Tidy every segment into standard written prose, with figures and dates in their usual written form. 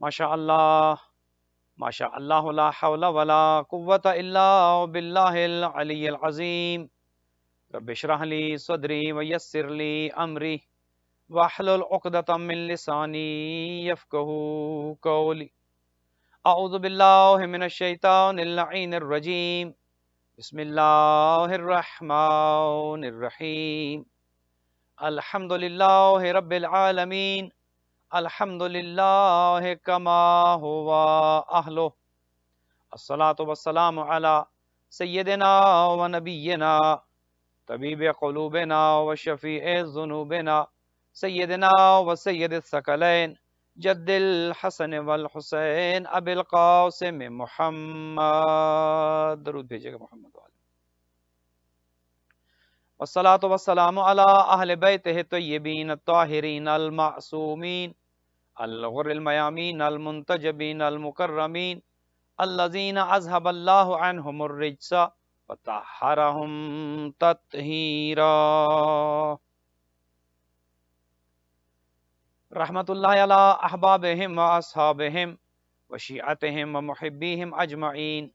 ماشاء اللہ ماشاء اللہ لا حول ولا قوة الا باللہ العلی العظیم رب اشرح لی صدری ویسر لی امری واحلل عقدۃ من لسانی یفقهوا قولی اعوذ باللہ من الشیطان اللعین الرجیم بسم اللہ الرحمن الرحیم الحمد للہ رب العالمین الحمد للہ کما ہوا اہلہ الصلاة والسلام علی سیدنا و نبینا طبیب قلوبنا و شفیع ذنوبنا سیدنا و سید الثقلین جد الحسن والحسین ابی القاسم محمد درود بھیجے گا محمد والے والصلاة والسلام علی اہل بیتہ الطیبین الطاہرین المعصومین الغر المیامین المنتجبین المکرمین الذین اذهب اللہ عنہم الرجس وطہرہم تطہیرا رحمت اللہ علی احبابہم و اصحابہم و شیعتہم و محبیہم اجمعین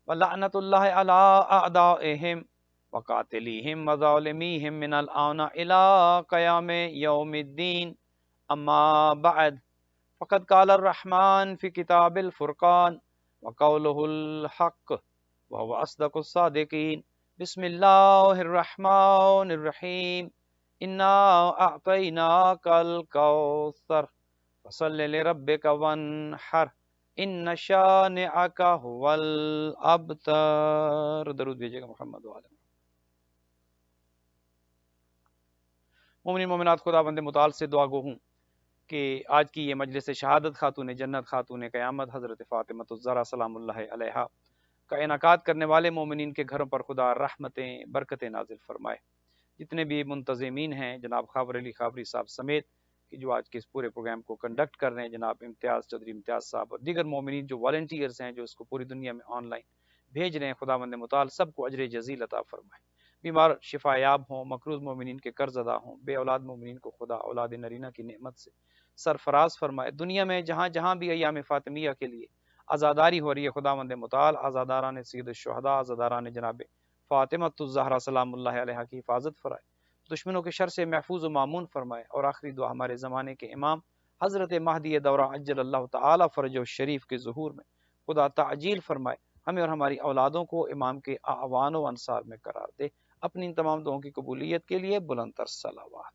ولعنت اللہ علی اعدائہم وقاتلیہم وظالمیہم من الآن الى قیام یوم الدین اما بعد فقد قال الرحمن فی کتاب الفرقان وقولہ الحق وهو اصدق الصادقین بسم اللہ الرحمن الرحیم انا اعطیناک الکوثر فصل لربک وانحر ان شانئک هو الابتر درود بھیجے گا محمد وعلیہ مومنین مومنات خدا بند متعال سے دعا گو ہوں کہ آج کی یہ مجلس شہادت خاتون جنت خاتون قیامت حضرت فاطمہ الزہرا سلام اللہ علیہا کا انعقاد کرنے والے مومنین کے گھروں پر خدا رحمتیں برکتیں نازل فرمائے۔ جتنے بھی منتظمین ہیں جناب خاور علی خابری صاحب سمیت کہ جو آج کے اس پورے پروگرام کو کنڈکٹ کر رہے ہیں، جناب امتیاز چودھری امتیاز صاحب اور دیگر مومنین جو والنٹیئرز ہیں جو اس کو پوری دنیا میں آن لائن بھیج رہے ہیں، خدا بند متعال سب کو اجر جزیل عطا فرمائے۔ بیمار شفا یاب ہوں، مقروض مومنین کے قرض ادا ہوں، بے اولاد مومنین کو خدا اولاد نرینہ کی نعمت سے سرفراز فرمائے۔ دنیا میں جہاں جہاں بھی ایام فاطمیہ کے لیے عزاداری ہو رہی ہے، خداوند متعال عزاداران سید الشہداء، عزاداران جناب فاطمہ الزہرا سلام اللہ علیہا کی حفاظت فرمائے، دشمنوں کے شر سے محفوظ و مامون فرمائے، اور آخری دعا ہمارے زمانے کے امام حضرت مہدی دورہ عجل اللہ تعالی فرجہ الشریف کے ظہور میں خدا تعجیل فرمائے، ہمیں اور ہماری اولادوں کو امام کے اعوان و انصار میں قرار دے۔ اپنی ان تمام دعاؤں کی قبولیت کے لیے بلند تر صلوات۔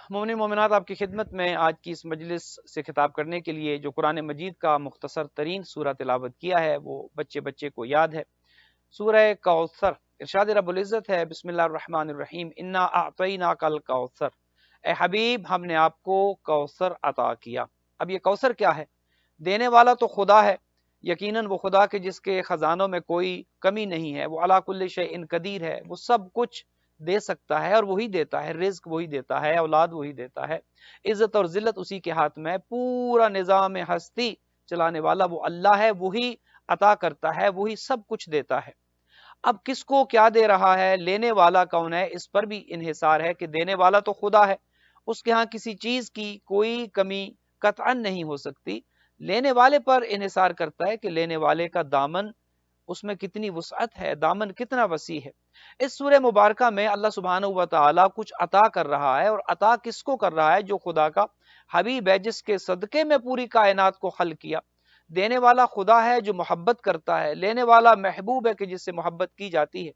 مومنین مومنات، آپ کی خدمت میں آج کی اس مجلس سے خطاب کرنے کے لیے جو قرآن مجید کا مختصر ترین سورہ تلاوت کیا ہے وہ بچے بچے کو یاد ہے، سورہ کوثر۔ ارشاد رب العزت ہے، بسم اللہ الرحمن الرحیم، انا اعطیناک الکوثر، اے حبیب ہم نے آپ کو کوثر عطا کیا۔ اب یہ کوثر کیا ہے؟ دینے والا تو خدا ہے، یقیناً وہ خدا کے جس کے خزانوں میں کوئی کمی نہیں ہے، وہ علی کل شیء قدیر ہے، وہ سب کچھ دے سکتا ہے اور وہی دیتا ہے، رزق وہی دیتا ہے، اولاد وہی دیتا ہے، عزت اور ذلت اسی کے ہاتھ میں ہے، پورا نظام ہستی چلانے والا وہ اللہ ہے، وہی عطا کرتا ہے، وہی سب کچھ دیتا ہے۔ اب کس کو کیا دے رہا ہے، لینے والا کون ہے، اس پر بھی انحصار ہے کہ دینے والا تو خدا ہے، اس کے ہاں کسی چیز کی کوئی کمی قطعاً نہیں ہو سکتی، لینے والے پر انحصار کرتا ہے کہ لینے والے کا دامن اس میں کتنی وسعت ہے، دامن کتنا وسیع ہے۔ اس سورہ مبارکہ میں اللہ سبحانہ و تعالی کچھ عطا کر رہا ہے، اور عطا کس کو کر رہا ہے؟ جو خدا کا حبیب ہے، جس کے صدقے میں پوری کائنات کو خلق کیا۔ دینے والا خدا ہے جو محبت کرتا ہے، لینے والا محبوب ہے کہ جس سے محبت کی جاتی ہے،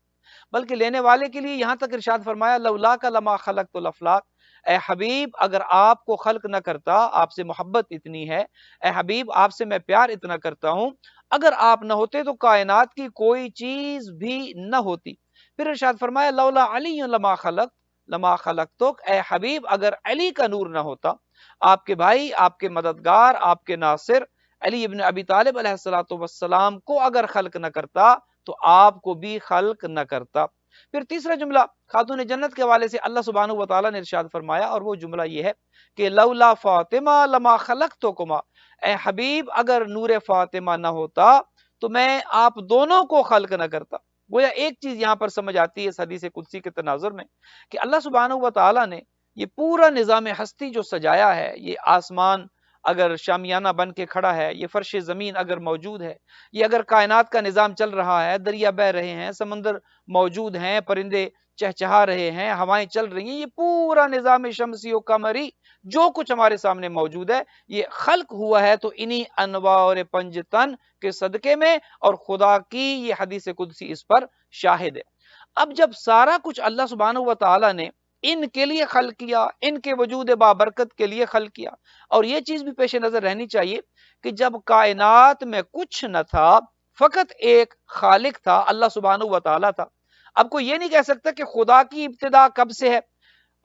بلکہ لینے والے کے لیے یہاں تک ارشاد فرمایا لولاک لما خلقت الافلاک، اے حبیب اگر آپ کو خلق نہ کرتا، آپ سے محبت اتنی ہے، اے حبیب آپ سے میں پیار اتنا کرتا ہوں، اگر آپ نہ ہوتے تو کائنات کی کوئی چیز بھی نہ ہوتی۔ پھر ارشاد فرمایا لولا علی لما خلقتک، اے حبیب اگر علی کا نور نہ ہوتا، آپ کے بھائی، آپ کے مددگار، آپ کے ناصر علی ابن ابی طالب علیہ السلام کو اگر خلق نہ کرتا تو آپ کو بھی خلق نہ کرتا۔ پھر تیسرا جملہ خاتون جنت کے حوالے سے اللہ سبحانہ و تعالیٰ نے ارشاد فرمایا، اور وہ جملہ یہ ہے کہ لولا فاطمہ لما خلقتکما، اے حبیب اگر نور فاطمہ نہ ہوتا تو میں آپ دونوں کو خلق نہ کرتا۔ گویا ایک چیز یہاں پر سمجھ آتی ہے اس حدیث قدسی کے تناظر میں کہ اللہ سبحانہ و تعالیٰ نے یہ پورا نظام ہستی جو سجایا ہے، یہ آسمان اگر شامیانہ بن کے کھڑا ہے، یہ فرش زمین اگر موجود ہے، یہ اگر کائنات کا نظام چل رہا ہے، دریا بہ رہے ہیں، سمندر موجود ہیں، پرندے چہچہا رہے ہیں، ہوائیں چل رہی ہیں، یہ پورا نظام شمسی و قمری جو کچھ ہمارے سامنے موجود ہے، یہ خلق ہوا ہے تو انہی انوار پنجتن کے صدقے میں، اور خدا کی یہ حدیث قدسی اس پر شاہد ہے۔ اب جب سارا کچھ اللہ سبحانہ و تعالی نے ان کے لیے خلق کیا، ان کے وجود بابرکت کے لیے خلق کیا، اور یہ چیز بھی پیش نظر رہنی چاہیے کہ جب کائنات میں کچھ نہ تھا، فقط ایک خالق تھا، اللہ سبحانہ و تعالی تھا۔ اب کوئی یہ نہیں کہہ سکتا کہ خدا کی ابتدا کب سے ہے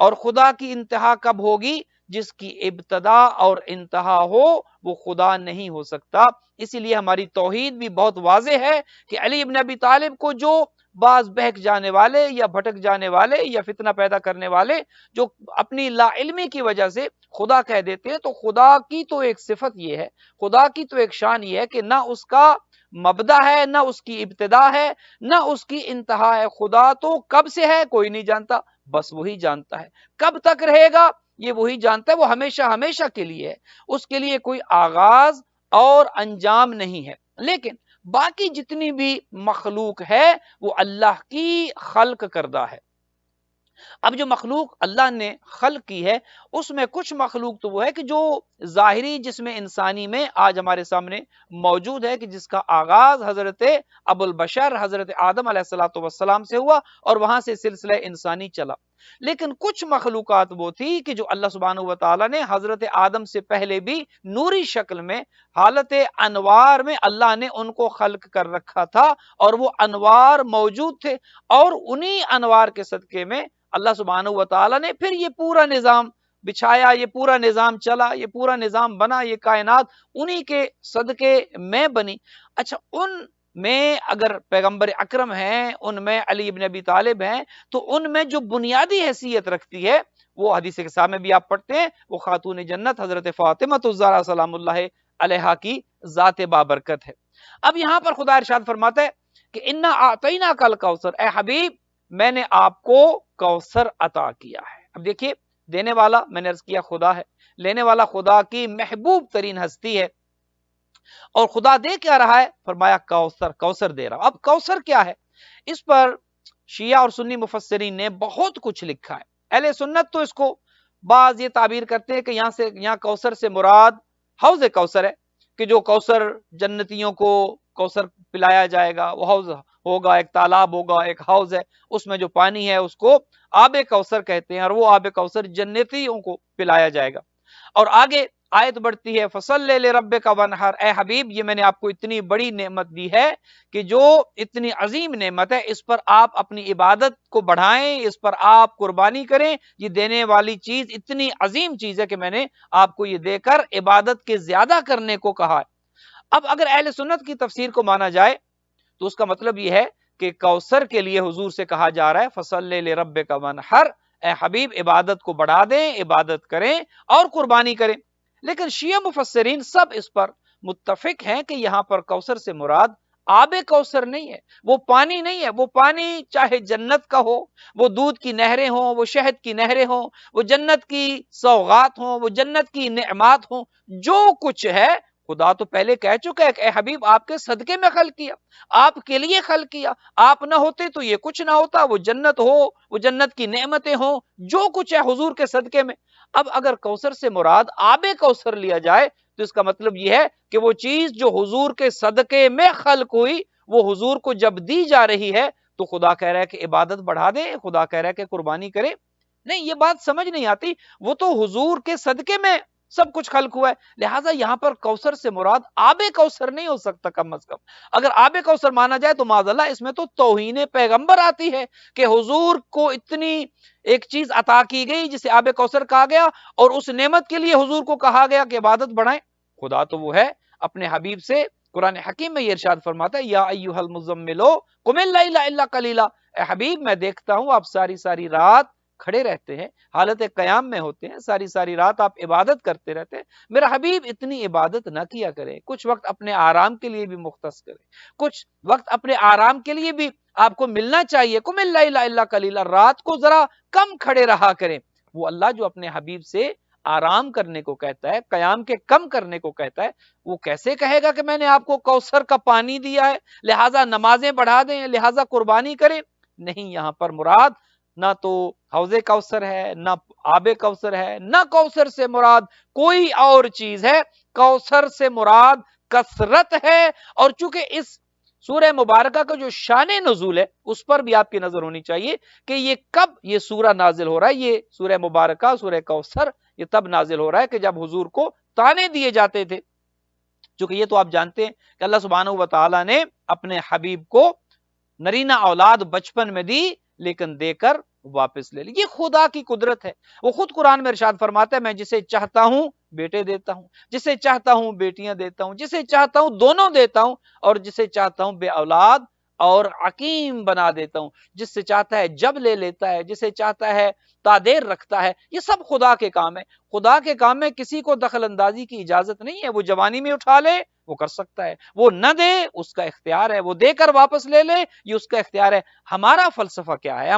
اور خدا کی انتہا کب ہوگی۔ جس کی ابتدا اور انتہا ہو وہ خدا نہیں ہو سکتا۔ اسی لیے ہماری توحید بھی بہت واضح ہے کہ علی ابن ابی طالب کو جو بعض بہک جانے والے یا بھٹک جانے والے یا فتنہ پیدا کرنے والے جو اپنی لا علمی کی وجہ سے خدا کہہ دیتے ہیں، تو خدا کی تو ایک صفت یہ ہے، خدا کی تو ایک شان یہ ہے کہ نہ اس کا مبدا ہے، نہ اس کی ابتدا ہے، نہ اس کی انتہا ہے۔ خدا تو کب سے ہے کوئی نہیں جانتا، بس وہی جانتا ہے۔ کب تک رہے گا یہ وہی جانتا ہے، وہ ہمیشہ ہمیشہ کے لیے ہے، اس کے لیے کوئی آغاز اور انجام نہیں ہے۔ لیکن باقی جتنی بھی مخلوق ہے وہ اللہ کی خلق کردہ ہے۔ اب جو مخلوق اللہ نے خلق کی ہے اس میں کچھ مخلوق تو وہ ہے کہ جو ظاہری جسم انسانی میں آج ہمارے سامنے موجود ہے، کہ جس کا آغاز حضرت ابو البشر حضرت آدم علیہ السلام سے ہوا اور وہاں سے سلسلہ انسانی چلا۔ لیکن کچھ مخلوقات وہ تھی کہ جو اللہ سبحانہ و تعالیٰ نے حضرت آدم سے پہلے بھی نوری شکل میں حالت انوار میں اللہ نے ان کو خلق کر رکھا تھا، اور وہ انوار موجود تھے، اور انہی انوار کے صدقے میں اللہ سبحانہ و تعالیٰ نے پھر یہ پورا نظام بچھایا، یہ پورا نظام چلا، یہ پورا نظام بنا، یہ کائنات انہی کے صدقے میں بنی۔ اچھا، ان میں اگر پیغمبر اکرم ہیں، ان میں علی ابن ابی طالب ہیں، تو ان میں جو بنیادی حیثیت رکھتی ہے وہ حدیث کے سامنے بھی آپ پڑھتے ہیں، وہ خاتون جنت حضرت فاطمہ الزہرا سلام اللہ علیہا کی ذات بابرکت ہے۔ اب یہاں پر خدا ارشاد فرماتا ہے کہ انا اعطیناک الکوثر، اے حبیب میں نے آپ کو کوثر عطا کیا ہے۔ اب دیکھیے، دینے والا میں نے عرض کیا خدا ہے، لینے والا خدا کی محبوب ترین ہستی ہے، اور خدا دے کیا رہا ہے؟ فرمایا کوثر، کوثر دے رہا۔ اب کوثر کیا ہے؟ اس پر شیعہ اور سنی مفسرین نے بہت کچھ لکھا ہے۔ اہل سنت تو اس کو بعض یہ تعبیر کرتے ہیں کہ یہاں کوثر سے مراد حوض کوثر ہے، کہ جو کوثر جنتیوں کو کوثر پلایا جائے گا، وہ حوض ہوگا، ایک تالاب ہوگا، ایک حوض ہے، اس میں جو پانی ہے اس کو آب کوثر کہتے ہیں، اور وہ آب کوثر جنتیوں کو پلایا جائے گا۔ اور آگے آیت بڑھتی ہے، فصلی لربک وانحر، اے حبیب یہ میں نے آپ کو اتنی بڑی نعمت دی ہے کہ جو اتنی عظیم نعمت ہے اس پر آپ اپنی عبادت کو بڑھائیں، اس پر آپ قربانی کریں۔ یہ دینے والی چیز اتنی عظیم چیز ہے کہ میں نے آپ کو یہ دے کر عبادت کے زیادہ کرنے کو کہا ہے۔ اب اگر اہل سنت کی تفسیر کو مانا جائے تو اس کا مطلب یہ ہے کہ کوثر کے لیے حضور سے کہا جا رہا ہے فصلی لربک وانحر، اے حبیب عبادت کو بڑھا دیں، عبادت کریں اور قربانی کریں۔ لیکن شیعہ مفسرین سب اس پر متفق ہیں کہ یہاں پر کوثر سے مراد آب کوثر نہیں ہے، وہ پانی نہیں ہے۔ وہ پانی چاہے جنت کا ہو، وہ دودھ کی نہریں ہوں، وہ شہد کی نہریں ہوں، وہ جنت کی سوغات ہوں، وہ جنت کی نعمات ہوں، جو کچھ ہے خدا تو پہلے کہہ چکا ہے کہ اے حبیب آپ کے صدقے میں خلق کیا، آپ کے لیے خلق کیا، آپ نہ ہوتے تو یہ کچھ نہ ہوتا، وہ جنت ہو، وہ جنت کی نعمتیں ہوں، جو کچھ ہے حضور کے صدقے میں۔ اب اگر کوثر سے مراد آب کوثر لیا جائے تو اس کا مطلب یہ ہے کہ وہ چیز جو حضور کے صدقے میں خلق ہوئی وہ حضور کو جب دی جا رہی ہے تو خدا کہہ رہا ہے کہ عبادت بڑھا دے، خدا کہہ رہا ہے کہ قربانی کرے۔ نہیں، یہ بات سمجھ نہیں آتی، وہ تو حضور کے صدقے میں سب کچھ خلق ہوا ہے، لہٰذا یہاں پر کوثر سے مراد آب کوثر نہیں ہو سکتا کم از کم۔ اگر آب کوثر مانا جائے تو معاذ اللہ اس میں تو توہین پیغمبر آتی ہے کہ حضور کو اتنی ایک چیز عطا کی گئی جسے آب کوثر کہا گیا، اور اس نعمت کے لیے حضور کو کہا گیا کہ عبادت بڑھائیں۔ خدا تو وہ ہے اپنے حبیب سے قرآن حکیم میں یہ ارشاد فرماتا ہے یا ایھا المزمل قم اللیل الا قلیلا، اے حبیب میں دیکھتا ہوں آپ ساری ساری رات کھڑے رہتے ہیں، حالت قیام میں ہوتے ہیں، ساری ساری رات آپ عبادت کرتے رہتے ہیں۔ میرا حبیب اتنی عبادت نہ کیا کرے، کچھ وقت اپنے آرام کے لیے بھی مختص کرے، کچھ وقت اپنے آرام کے لیے بھی آپ کو ملنا چاہیے۔ قم اللیل الا قلیلا، رات کو ذرا کم کھڑے رہا کریں۔ وہ اللہ جو اپنے حبیب سے آرام کرنے کو کہتا ہے، قیام کے کم کرنے کو کہتا ہے، وہ کیسے کہے گا کہ میں نے آپ کو کوثر کا پانی دیا ہے لہٰذا نمازیں بڑھا دیں، لہٰذا قربانی کریں؟ نہیں، یہاں پر مراد نہ تو حوض کوثر ہے، نہ آب کوثر ہے، نہ کوثر سے مراد کوئی اور چیز ہے۔ کوثر سے مراد کثرت ہے، اور چونکہ اس سورہ مبارکہ کا جو شان نزول ہے اس پر بھی آپ کی نظر ہونی چاہیے کہ یہ کب یہ سورہ نازل ہو رہا ہے۔ یہ سورہ مبارکہ، سورہ کوثر، یہ تب نازل ہو رہا ہے کہ جب حضور کو تانے دیے جاتے تھے، چونکہ یہ تو آپ جانتے ہیں کہ اللہ سبحانہ و تعالیٰ نے اپنے حبیب کو نرینہ اولاد بچپن میں دی لیکن دے کر واپس لے لی۔ یہ خدا کی قدرت ہے۔ وہ خود قرآن میں ارشاد فرماتا ہے میں جسے چاہتا ہوں بیٹے دیتا ہوں، جسے چاہتا ہوں بیٹیاں دیتا ہوں، جسے چاہتا ہوں دونوں دیتا ہوں، اور جسے چاہتا ہوں بے اولاد اور عقیم بنا دیتا ہوں۔ جس سے چاہتا ہے جب لے لیتا ہے، جسے چاہتا ہے تادیر رکھتا ہے۔ یہ سب خدا کے کام ہے۔ خدا کے کام میں کسی کو دخل اندازی کی اجازت نہیں ہے۔ وہ جوانی میں اٹھا لے وہ کر سکتا ہے، وہ نہ دے اس کا اختیار ہے، وہ دے کر واپس لے لے یہ اس کا اختیار ہے۔ ہمارا فلسفہ کیا ہے،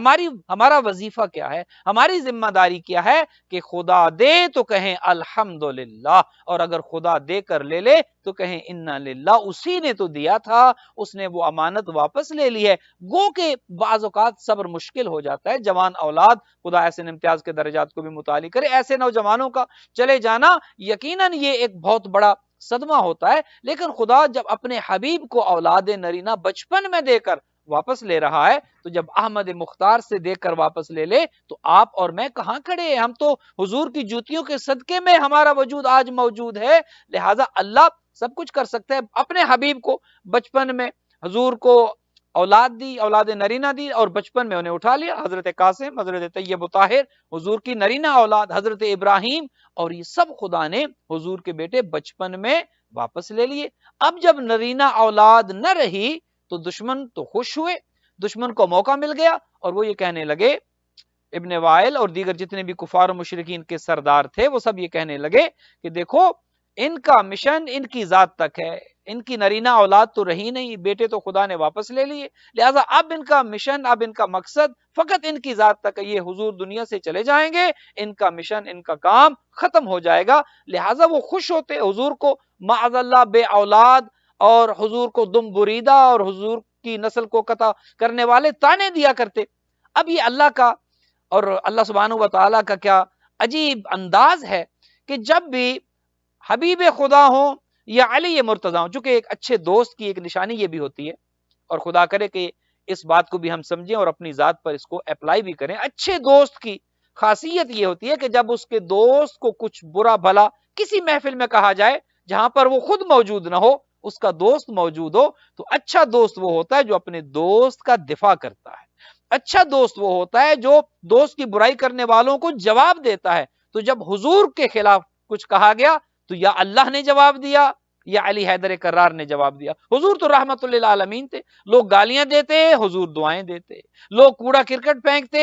ہمارا وظیفہ کیا ہے، ہماری ذمہ داری کیا ہے کہ خدا دے تو کہیں الحمدللہ، اور اگر خدا دے کر لے لے تو کہیں انا للہ، اسی نے تو دیا تھا، اس نے وہ امانت واپس لے لی ہے۔ گو کہ بعض اوقات صبر مشکل ہو جاتا ہے۔ جوان اولاد، خدا ایسے امتیاز کے درجات کو بھی متعالی کرے، ایسے نوجوانوں کا چلے جانا یقیناً یہ ایک بہت بڑا صدمہ ہوتا ہے، لیکن خدا جب اپنے حبیب کو اولاد نرینہ بچپن میں دے کر واپس لے رہا ہے تو جب احمد مختار سے دے کر واپس لے لے تو آپ اور میں کہاں کھڑے ہیں؟ ہم تو حضور کی جوتیوں کے صدقے میں ہمارا وجود آج موجود ہے۔ لہٰذا اللہ سب کچھ کر سکتا ہے۔ اپنے حبیب کو بچپن میں حضور کو اولاد دی، اولاد نرینہ دی، اور بچپن میں انہیں اٹھا لیا۔ حضرت قاسم، حضرت طیب و طاہر حضور کی نرینہ اولاد، حضرت ابراہیم، اور یہ سب خدا نے حضور کے بیٹے بچپن میں واپس لے لیے۔ اب جب نرینہ اولاد نہ رہی تو دشمن تو خوش ہوئے، دشمن کو موقع مل گیا، اور وہ یہ کہنے لگے، ابن وائل اور دیگر جتنے بھی کفار و مشرکین کے سردار تھے وہ سب یہ کہنے لگے کہ دیکھو ان کا مشن ان کی ذات تک ہے، ان کی نرینہ اولاد تو رہی نہیں، بیٹے تو خدا نے واپس لے لیے، لہٰذا اب ان کا مشن، اب ان کا مقصد فقط ان کی ذات تک ہے۔ یہ حضور دنیا سے چلے جائیں گے، ان کا مشن، ان کا کام ختم ہو جائے گا۔ لہٰذا وہ خوش ہوتے حضور کو معاذ اللہ بے اولاد، اور حضور کو دم بریدہ اور حضور کی نسل کو قطع کرنے والے تانے دیا کرتے۔ اب یہ اللہ کا اور اللہ سبحانہ و تعالیٰ کا کیا عجیب انداز ہے کہ جب بھی حبیب خدا ہوں یا علی مرتضی ہوں، چونکہ ایک اچھے دوست کی ایک نشانی یہ بھی ہوتی ہے، اور خدا کرے کہ اس بات کو بھی ہم سمجھیں اور اپنی ذات پر اس کو اپلائی بھی کریں۔ اچھے دوست کی خاصیت یہ ہوتی ہے کہ جب اس کے دوست کو کچھ برا بھلا کسی محفل میں کہا جائے جہاں پر وہ خود موجود نہ ہو، اس کا دوست موجود ہو، تو اچھا دوست وہ ہوتا ہے جو اپنے دوست کا دفاع کرتا ہے۔ اچھا دوست وہ ہوتا ہے جو دوست کی برائی کرنے والوں کو جواب دیتا ہے۔ تو جب حضور کے خلاف کچھ کہا گیا تو یا اللہ نے جواب دیا یا علی حیدر کرار نے جواب دیا۔ حضور تو رحمت للعالمین تھے، لوگ گالیاں دیتے حضور دعائیں دیتے، لوگ کوڑا کرکٹ پھینکتے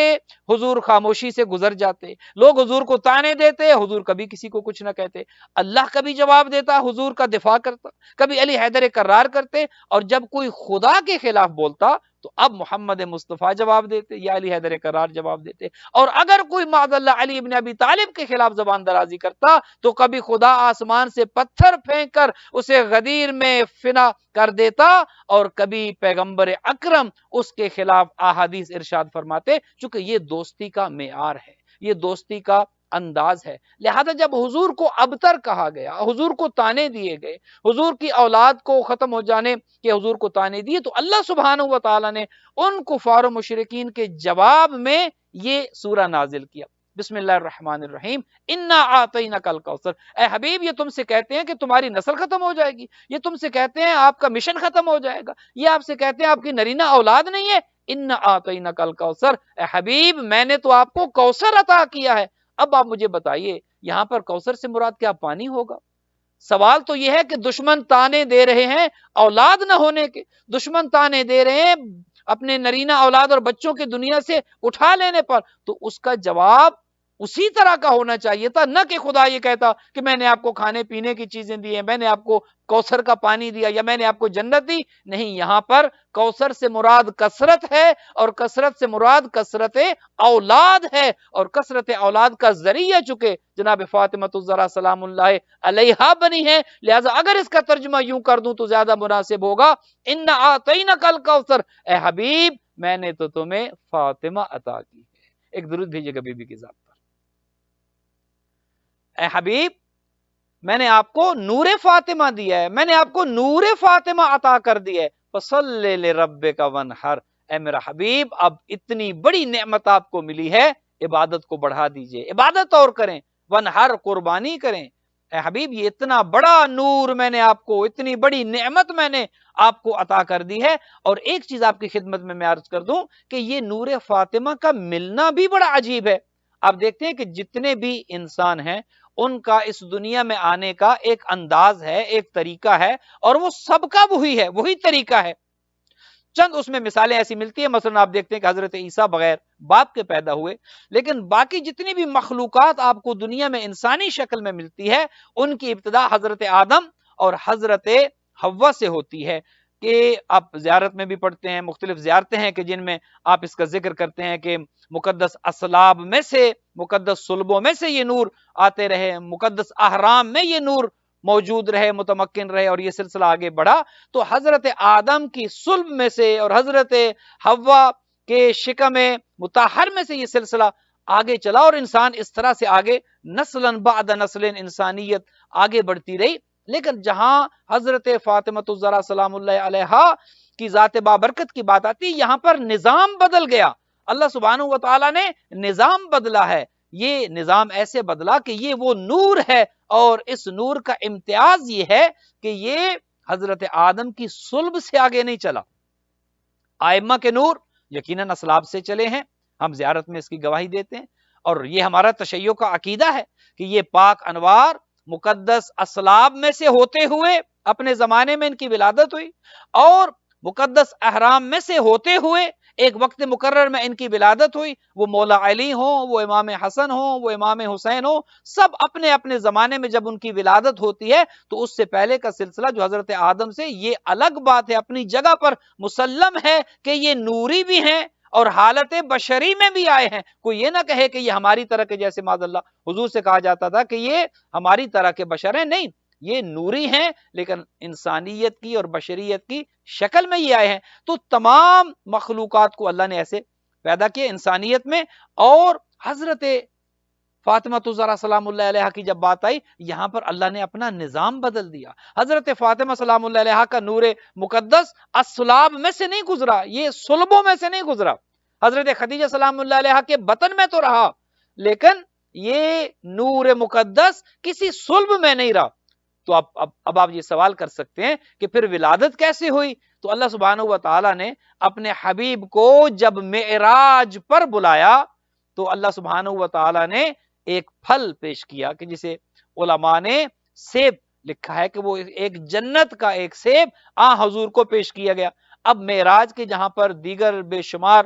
حضور خاموشی سے گزر جاتے، لوگ حضور کو تانے دیتے حضور کبھی کسی کو کچھ نہ کہتے، اللہ کبھی جواب دیتا حضور کا دفاع کرتا، کبھی علی حیدر کرار کرتے، اور جب کوئی خدا کے خلاف بولتا تو اب محمد مصطفیٰ جواب دیتے یا علی حیدر کرار جواب دیتے، اور اگر کوئی معاذ اللہ علی ابن ابی طالب کے خلاف زبان درازی کرتا تو کبھی خدا آسمان سے پتھر پھینک کر اسے غدیر میں فنا کر دیتا، اور کبھی پیغمبر اکرم اس کے خلاف احادیث ارشاد فرماتے، چونکہ یہ دوستی کا معیار ہے، یہ دوستی کا انداز ہے۔ لہذا جب حضور کو ابتر کہا گیا، حضور کو تانے دیے گئے، حضور کی اولاد کو ختم ہو جانے کے حضور کو تانے دیے، تو اللہ سبحانہ و تعالیٰ نے ان کفار و مشرکین کے جواب میں یہ سورہ نازل کیا۔ بسم اللہ الرحمن الرحیم، انا اعطیناک الکوثر۔ اے حبیب یہ تم سے کہتے ہیں کہ تمہاری نسل ختم ہو جائے گی، یہ تم سے کہتے ہیں آپ کا مشن ختم ہو جائے گا، یہ آپ سے کہتے ہیں آپ کی نرینہ اولاد نہیں ہے۔ انا اعطیناک الکوثر، اے حبیب میں نے تو آپ کو کوثر عطا کیا ہے۔ اب آپ مجھے بتائیے یہاں پر کوثر سے مراد کیا پانی ہوگا؟ سوال تو یہ ہے کہ دشمن تانے دے رہے ہیں اولاد نہ ہونے کے، دشمن تانے دے رہے ہیں اپنے نرینہ اولاد اور بچوں کے دنیا سے اٹھا لینے پر، تو اس کا جواب اسی طرح کا ہونا چاہیے تھا، نہ کہ خدا یہ کہتا کہ میں نے آپ کو کھانے پینے کی چیزیں دی ہیں، میں نے آپ کو کوثر کا پانی دیا، یا میں نے آپ کو جنت دی. نہیں، یہاں پر کوثر سے مراد کثرت ہے، اور کثرت سے مراد کثرت اولاد ہے، اور کثرت اولاد کا ذریعہ چکے جناب فاطمہ الزہرا سلام اللہ علیہا بنی ہے. لہذا اگر اس کا ترجمہ یوں کر دوں تو زیادہ مناسب ہوگا، ان اعطینک الکوثر، اے حبیب میں نے تو تمہیں فاطمہ عطا کی ہے. ایک درود بھیجیے گا بی بی کی ذات پر. اے حبیب میں نے آپ کو نور فاطمہ دیا ہے، میں نے آپ کو نور فاطمہ عطا کر دیا ہے. فصلی لربک وانحر، اے میرا حبیب اب اتنی بڑی نعمت آپ کو ملی ہے، عبادت کو بڑھا دیجئے، عبادت اور کریں، وانحر قربانی کریں. اے حبیب یہ اتنا بڑا نور میں نے آپ کو، اتنی بڑی نعمت میں نے آپ کو عطا کر دی ہے. اور ایک چیز آپ کی خدمت میں عرض کر دوں کہ یہ نور فاطمہ کا ملنا بھی بڑا عجیب ہے. آپ دیکھتے ہیں کہ جتنے بھی انسان ہیں ان کا اس دنیا میں آنے کا ایک انداز ہے، ایک طریقہ ہے، اور وہ سب کا وہی ہے، وہی طریقہ ہے. چند اس میں مثالیں ایسی ملتی ہیں، مثلا آپ دیکھتے ہیں کہ حضرت عیسیٰ بغیر باپ کے پیدا ہوئے، لیکن باقی جتنی بھی مخلوقات آپ کو دنیا میں انسانی شکل میں ملتی ہے ان کی ابتدا حضرت آدم اور حضرت حوا سے ہوتی ہے. کہ آپ زیارت میں بھی پڑھتے ہیں، مختلف زیارتیں ہیں کہ جن میں آپ اس کا ذکر کرتے ہیں کہ مقدس اسلاب میں سے، مقدس صلبوں میں سے یہ نور آتے رہے، مقدس احرام میں یہ نور موجود رہے، متمکن رہے، اور یہ سلسلہ آگے بڑھا. تو حضرت آدم کی صلب میں سے اور حضرت حوا کے شکم مطہر میں سے یہ سلسلہ آگے چلا، اور انسان اس طرح سے آگے نسلاً بعد نسل انسانیت آگے بڑھتی رہی. لیکن جہاں حضرت فاطمہ الزہرا سلام اللہ علیہا کی ذات بابرکت کی بات آتی، یہاں پر نظام بدل گیا. اللہ سبحانہ و تعالیٰ نے نظام بدلا ہے. یہ نظام ایسے بدلا کہ یہ وہ نور ہے، اور اس نور کا امتیاز یہ ہے کہ یہ حضرت آدم کی صلب سے آگے نہیں چلا. آئمہ کے نور یقیناً اسلاب سے چلے ہیں، ہم زیارت میں اس کی گواہی دیتے ہیں، اور یہ ہمارا تشیع کا عقیدہ ہے کہ یہ پاک انوار مقدس اسلاب میں سے ہوتے ہوئے اپنے زمانے میں ان کی ولادت ہوئی، اور مقدس احرام میں سے ہوتے ہوئے ایک وقت مقرر میں ان کی ولادت ہوئی. وہ مولا علی ہوں، وہ امام حسن ہوں، وہ امام حسین ہوں، سب اپنے اپنے زمانے میں جب ان کی ولادت ہوتی ہے تو اس سے پہلے کا سلسلہ جو حضرت آدم سے، یہ الگ بات ہے، اپنی جگہ پر مسلم ہے کہ یہ نوری بھی ہیں اور حالت بشری میں بھی آئے ہیں. کوئی یہ نہ کہے کہ یہ ہماری طرح کے، جیسے معاذ اللہ حضور سے کہا جاتا تھا کہ یہ ہماری طرح کے بشر ہیں. نہیں، یہ نوری ہیں لیکن انسانیت کی اور بشریت کی شکل میں یہ آئے ہیں. تو تمام مخلوقات کو اللہ نے ایسے پیدا کیا انسانیت میں. اور حضرت فاطمہ الزہرا سلام اللہ علیہا کی جب بات آئی، یہاں پر اللہ نے اپنا نظام بدل دیا. حضرت فاطمہ سلام اللہ علیہا کا نور مقدس اسلاب میں سے نہیں گزرا، یہ صلبوں میں سے نہیں گزرا. حضرت خدیجہ سلام اللہ علیہا کے بطن میں تو رہا، لیکن یہ نور مقدس کسی صلب میں نہیں رہا. تو اب آپ یہ سوال کر سکتے ہیں کہ پھر ولادت کیسے ہوئی؟ تو اللہ سبحانہ و تعالیٰ نے اپنے حبیب کو جب معراج پر بلایا تو اللہ سبحانہ و تعالیٰ نے ایک پھل پیش کیا کہ جسے علماء نے سیب لکھا ہے کہ وہ ایک جنت کا ایک سیب حضور کو پیش کیا گیا. اب معراج کے جہاں پر دیگر بے شمار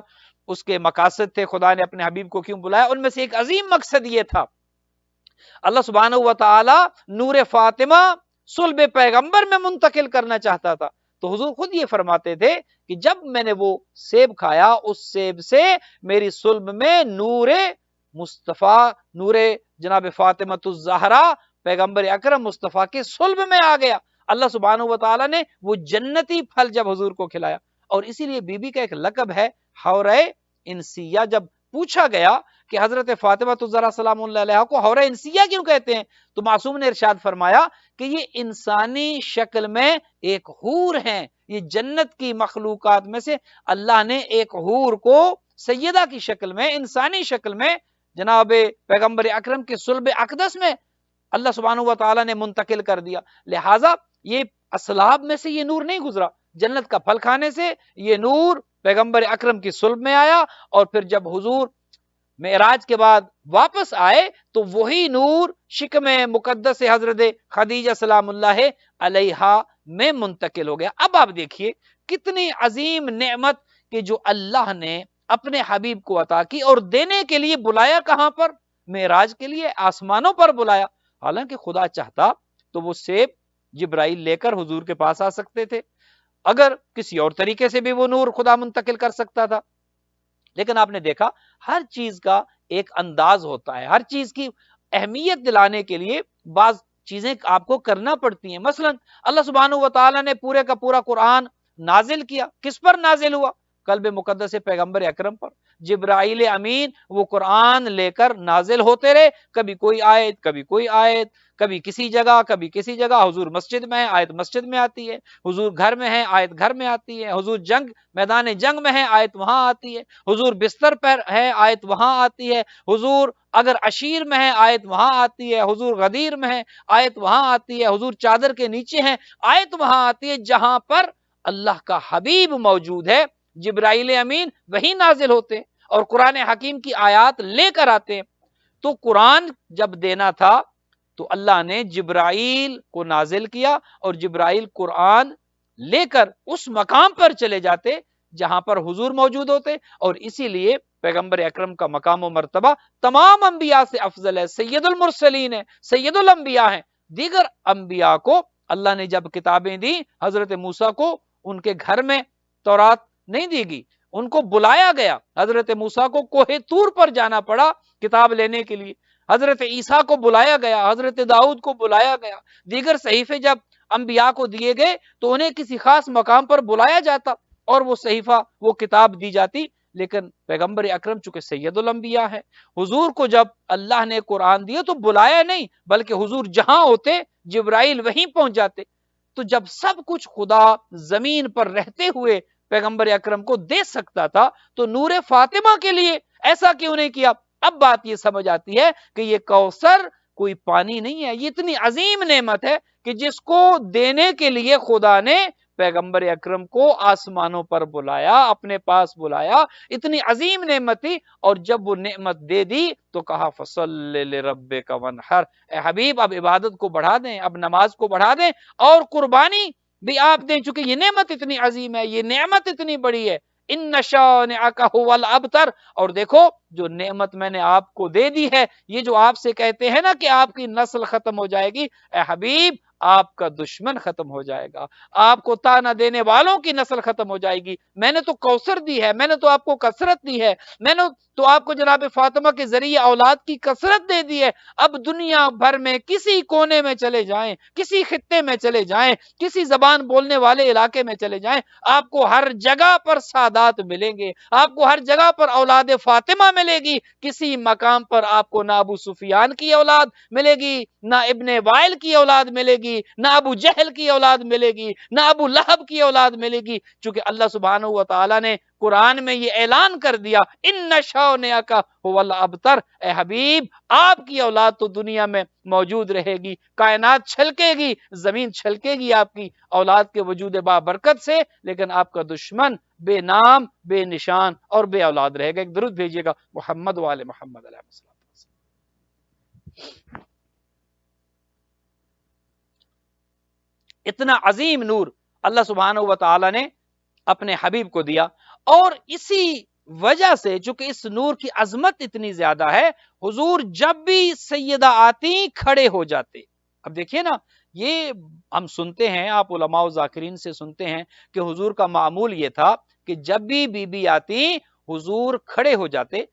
اس کے مقاصد تھے، خدا نے اپنے حبیب کو کیوں بلایا، ان میں سے ایک عظیم مقصد یہ تھا، اللہ سبحانہ و تعالی نور فاطمہ صلب پیغمبر میں منتقل کرنا چاہتا تھا. تو حضور خود یہ فرماتے تھے کہ جب میں نے وہ سیب کھایا، اس سیب سے میری صلب میں نور مصطفیٰ، نور جناب فاطمہ الزہرا پیغمبر اکرم مصطفیٰ کے صلب میں آ گیا. اللہ سبحانہ و تعالی نے وہ جنتی پھل جب حضور کو کھلایا. اور اسی لیے بی بی کا ایک لقب ہے حورہ انسیہ. جب پوچھا گیا کہ حضرت فاطمہ الزہرا سلام اللہ علیہا کو حورہ انسیہ کیوں کہتے ہیں، تو معصوم نے ارشاد فرمایا کہ یہ انسانی شکل میں ایک حور ہیں. یہ جنت کی مخلوقات میں سے اللہ نے ایک حور کو سیدہ کی شکل میں، انسانی شکل میں جناب پیغمبر اکرم کے صلب اقدس میں اللہ سبحانہ و تعالیٰ نے منتقل کر دیا. لہٰذا یہ اسلاب میں سے یہ نور نہیں گزرا، جنت کا پھل کھانے سے یہ نور پیغمبر اکرم کی صلب میں آیا. اور پھر جب حضور معراج کے بعد واپس آئے تو وہی نور شکم مقدس حضرت خدیجہ سلام اللہ علیہا میں منتقل ہو گیا. اب آپ دیکھیے کتنی عظیم نعمت کہ جو اللہ نے اپنے حبیب کو عطا کی، اور دینے کے لیے بلایا کہاں پر؟ معراج کے لیے آسمانوں پر بلایا. حالانکہ خدا چاہتا تو وہ سیب جبرائیل لے کر حضور کے پاس آ سکتے تھے, اگر کسی اور طریقے سے بھی وہ نور خدا منتقل کر سکتا تھا. لیکن آپ نے دیکھا ہر چیز کا ایک انداز ہوتا ہے, ہر چیز کی اہمیت دلانے کے لیے بعض چیزیں آپ کو کرنا پڑتی ہیں. مثلا اللہ سبحانہ و تعالیٰ نے پورے کا پورا قرآن نازل کیا, کس پر نازل ہوا؟ قلب مقدس پیغمبر اکرم پر. جبرائیل امین وہ قرآن لے کر نازل ہوتے رہے, کبھی کوئی آیت کبھی کوئی آیت, کبھی کسی جگہ کبھی کسی جگہ. حضور مسجد میں ہے آیت مسجد میں آتی ہے, حضور گھر میں ہے آیت گھر میں آتی ہے, حضور میدان جنگ میں ہے آیت وہاں آتی ہے, حضور بستر پر ہے آیت وہاں آتی ہے, حضور اگر عشیر میں ہے آیت وہاں آتی ہے, حضور غدیر میں ہے آیت وہاں آتی ہے, حضور چادر کے نیچے ہیں آیت وہاں آتی ہے. جہاں پر اللہ کا حبیب موجود ہے جبرائیل امین وہی نازل ہوتے ہیں اور قرآن حکیم کی آیات لے کر آتے ہیں. تو قرآن جب دینا تھا تو اللہ نے جبرائیل کو نازل کیا اور جبرائیل قرآن لے کر اس مقام پر چلے جاتے جہاں پر حضور موجود ہوتے. اور اسی لیے پیغمبر اکرم کا مقام و مرتبہ تمام انبیاء سے افضل ہے, سید المرسلین ہے, سید الانبیاء ہیں. دیگر انبیاء کو اللہ نے جب کتابیں دی, حضرت موسیٰ کو ان کے گھر میں تورات نہیں دی گئی, ان کو بلایا گیا. حضرت موسیٰ کو کوہ طور پر جانا پڑا کتاب لینے کے لیے, حضرت عیسیٰ کو بلایا گیا, حضرت داؤد کو بلایا گیا. دیگر صحیفے جب انبیاء کو دیے گئے تو انہیں کسی خاص مقام پر بلایا جاتا اور وہ صحیفہ وہ کتاب دی جاتی. لیکن پیغمبر اکرم چونکہ سید الانبیاء ہے, حضور کو جب اللہ نے قرآن دیا تو بلایا نہیں, بلکہ حضور جہاں ہوتے جبرائیل وہیں پہنچ جاتے. تو جب سب کچھ خدا زمین پر رہتے ہوئے پیغمبر اکرم کو دے سکتا تھا تو نور فاطمہ کے لیے ایسا کیوں نہیں کیا؟ اب بات یہ سمجھ آتی ہے کہ یہ کوثر کوئی پانی نہیں ہے, یہ اتنی عظیم نعمت ہے کہ جس کو دینے کے لیے خدا نے پیغمبر اکرم کو آسمانوں پر بلایا, اپنے پاس بلایا. اتنی عظیم نعمت تھی, اور جب وہ نعمت دے دی تو کہا فصلی لربک وانحر, اے حبیب اب عبادت کو بڑھا دیں, اب نماز کو بڑھا دیں اور قربانی بھی آپ دیں, چونکہ یہ نعمت اتنی عظیم ہے, یہ نعمت اتنی بڑی ہے. ان شانئک ھو الابتر. اور دیکھو جو نعمت میں نے آپ کو دے دی ہے, یہ جو آپ سے کہتے ہیں نا کہ آپ کی نسل ختم ہو جائے گی, اے حبیب آپ کا دشمن ختم ہو جائے گا, آپ کو تانا دینے والوں کی نسل ختم ہو جائے گی. میں نے تو کوثر دی ہے, میں نے تو آپ کو کثرت دی ہے, میں نے تو آپ کو جناب فاطمہ کے ذریعے اولاد کی کثرت دے دی ہے. اب دنیا بھر میں کسی کونے میں چلے جائیں, کسی خطے میں چلے جائیں, کسی زبان بولنے والے علاقے میں چلے جائیں, آپ کو ہر جگہ پر سادات ملیں گے, آپ کو ہر جگہ پر اولاد فاطمہ ملے گی. کسی مقام پر آپ کو نہ ابو سفیان کی اولاد ملے گی, نہ ابن وائل کی اولاد ملے گی, نہ ابو جہل کی اولاد ملے گی, نہ ابو لہب کی اولاد ملے گی. چونکہ اللہ سبحانہ و تعالی نے قرآن میں یہ اعلان کر دیا, ان شانئک ھو الابتر, اے حبیب آپ کی اولاد تو دنیا میں موجود رہے گی, کائنات چھلکے گی, زمین چھلکے گی آپ کی اولاد کے وجود بابرکت سے, لیکن آپ کا دشمن بے نام بے نشان اور بے اولاد رہے گا. ایک درود بھیجیے گا محمد وآل محمد علیہ السلام. اتنا عظیم نور اللہ سبحانہ و تعالی نے اپنے حبیب کو دیا, اور اسی وجہ سے چونکہ اس نور کی عظمت اتنی زیادہ ہے, حضور جب بھی سیدہ آتی کھڑے ہو جاتے. اب دیکھیے نا, یہ ہم سنتے ہیں, آپ علماء و ذاکرین سے سنتے ہیں کہ حضور کا معمول یہ تھا کہ جب بھی بی بی آتی حضور کھڑے ہو جاتے.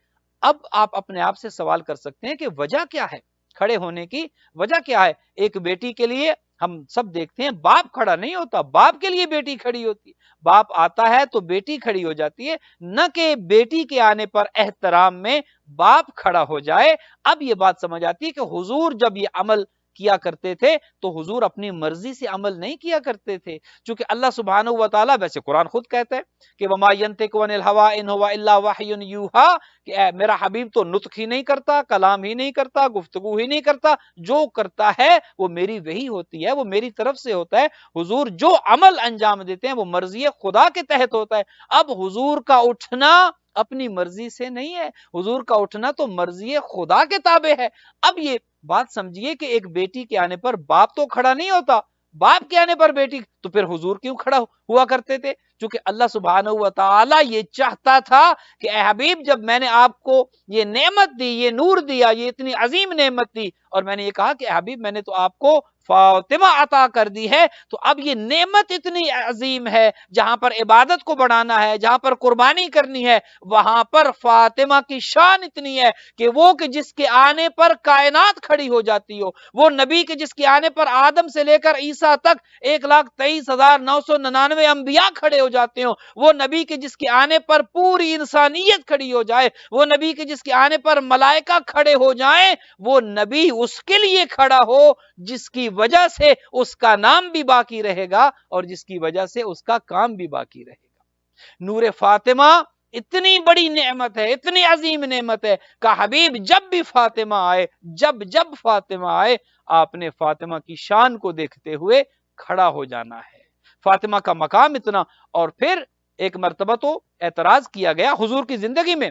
اب آپ اپنے آپ سے سوال کر سکتے ہیں کہ وجہ کیا ہے, کھڑے ہونے کی وجہ کیا ہے؟ ایک بیٹی کے لیے ہم سب دیکھتے ہیں باپ کھڑا نہیں ہوتا, باپ کے لیے بیٹی کھڑی ہوتی. باپ آتا ہے تو بیٹی کھڑی ہو جاتی ہے, نہ کہ بیٹی کے آنے پر احترام میں باپ کھڑا ہو جائے. اب یہ بات سمجھ آتی ہے کہ حضور جب یہ عمل کیا کرتے تھے تو حضور اپنی مرضی سے عمل نہیں کیا کرتے تھے, چونکہ اللہ سبحانہ و تعالیٰ, ویسے قرآن خود کہتا ہے کہ وما ينطق عن الهوى ان هو الا وحی یوحى, کہ میرا حبیب تو نطق ہی نہیں کرتا, کلام ہی نہیں کرتا, گفتگو ہی نہیں کرتا, جو کرتا ہے وہ میری وحی ہوتی ہے, وہ میری طرف سے ہوتا ہے. حضور جو عمل انجام دیتے ہیں وہ مرضی خدا کے تحت ہوتا ہے. اب حضور کا اٹھنا اپنی مرضی سے نہیں ہے, حضور کا اٹھنا تو مرضی خدا کے تابع ہے. اب یہ بات سمجھیے کہ ایک بیٹی کے آنے پر باپ تو کھڑا نہیں ہوتا, باپ کے آنے پر بیٹی, تو پھر حضور کیوں کھڑا ہوا کرتے تھے؟ چونکہ اللہ سبحانہ و تعالی یہ چاہتا تھا کہ اے حبیب جب میں نے آپ کو یہ نعمت دی، یہ نور دیا، یہ اتنی عظیم نعمت دی، اور میں نے یہ کہا کہ اے حبیب میں نے تو آپ کو فاطمہ عطا کر دی ہے، تو اب یہ نعمت اتنی عظیم ہے، جہاں پر عبادت کو بڑھانا ہے، جہاں پر قربانی کرنی ہے، وہاں پر فاطمہ کی شان اتنی ہے کہ وہ کہ جس کے آنے پر کائنات کھڑی ہو جاتی ہو، وہ نبی کے جس کے آنے پر آدم سے لے کر عیسیٰ تک 1,23,999 انبیاء کھڑے ہو جاتے ہوں، وہ نبی کے جس کے آنے پر پوری انسانیت کھڑی ہو جائے، وہ نبی کے جس کے آنے پر ملائکہ کھڑے ہو جائیں، وہ نبی اس کے لیے کھڑا ہو جس کی وجہ سے اس کا نام بھی باقی رہے گا اور جس کی وجہ سے اس کا کام بھی باقی رہے گا۔ نور فاطمہ اتنی بڑی نعمت ہے، اتنی عظیم نعمت ہے کہ حبیب جب بھی فاطمہ آئے، جب فاطمہ آئے، آپ نے فاطمہ کی شان کو دیکھتے ہوئے کھڑا ہو جانا ہے۔ فاطمہ کا مقام اتنا، اور پھر ایک مرتبہ تو اعتراض کیا گیا حضور کی زندگی میں،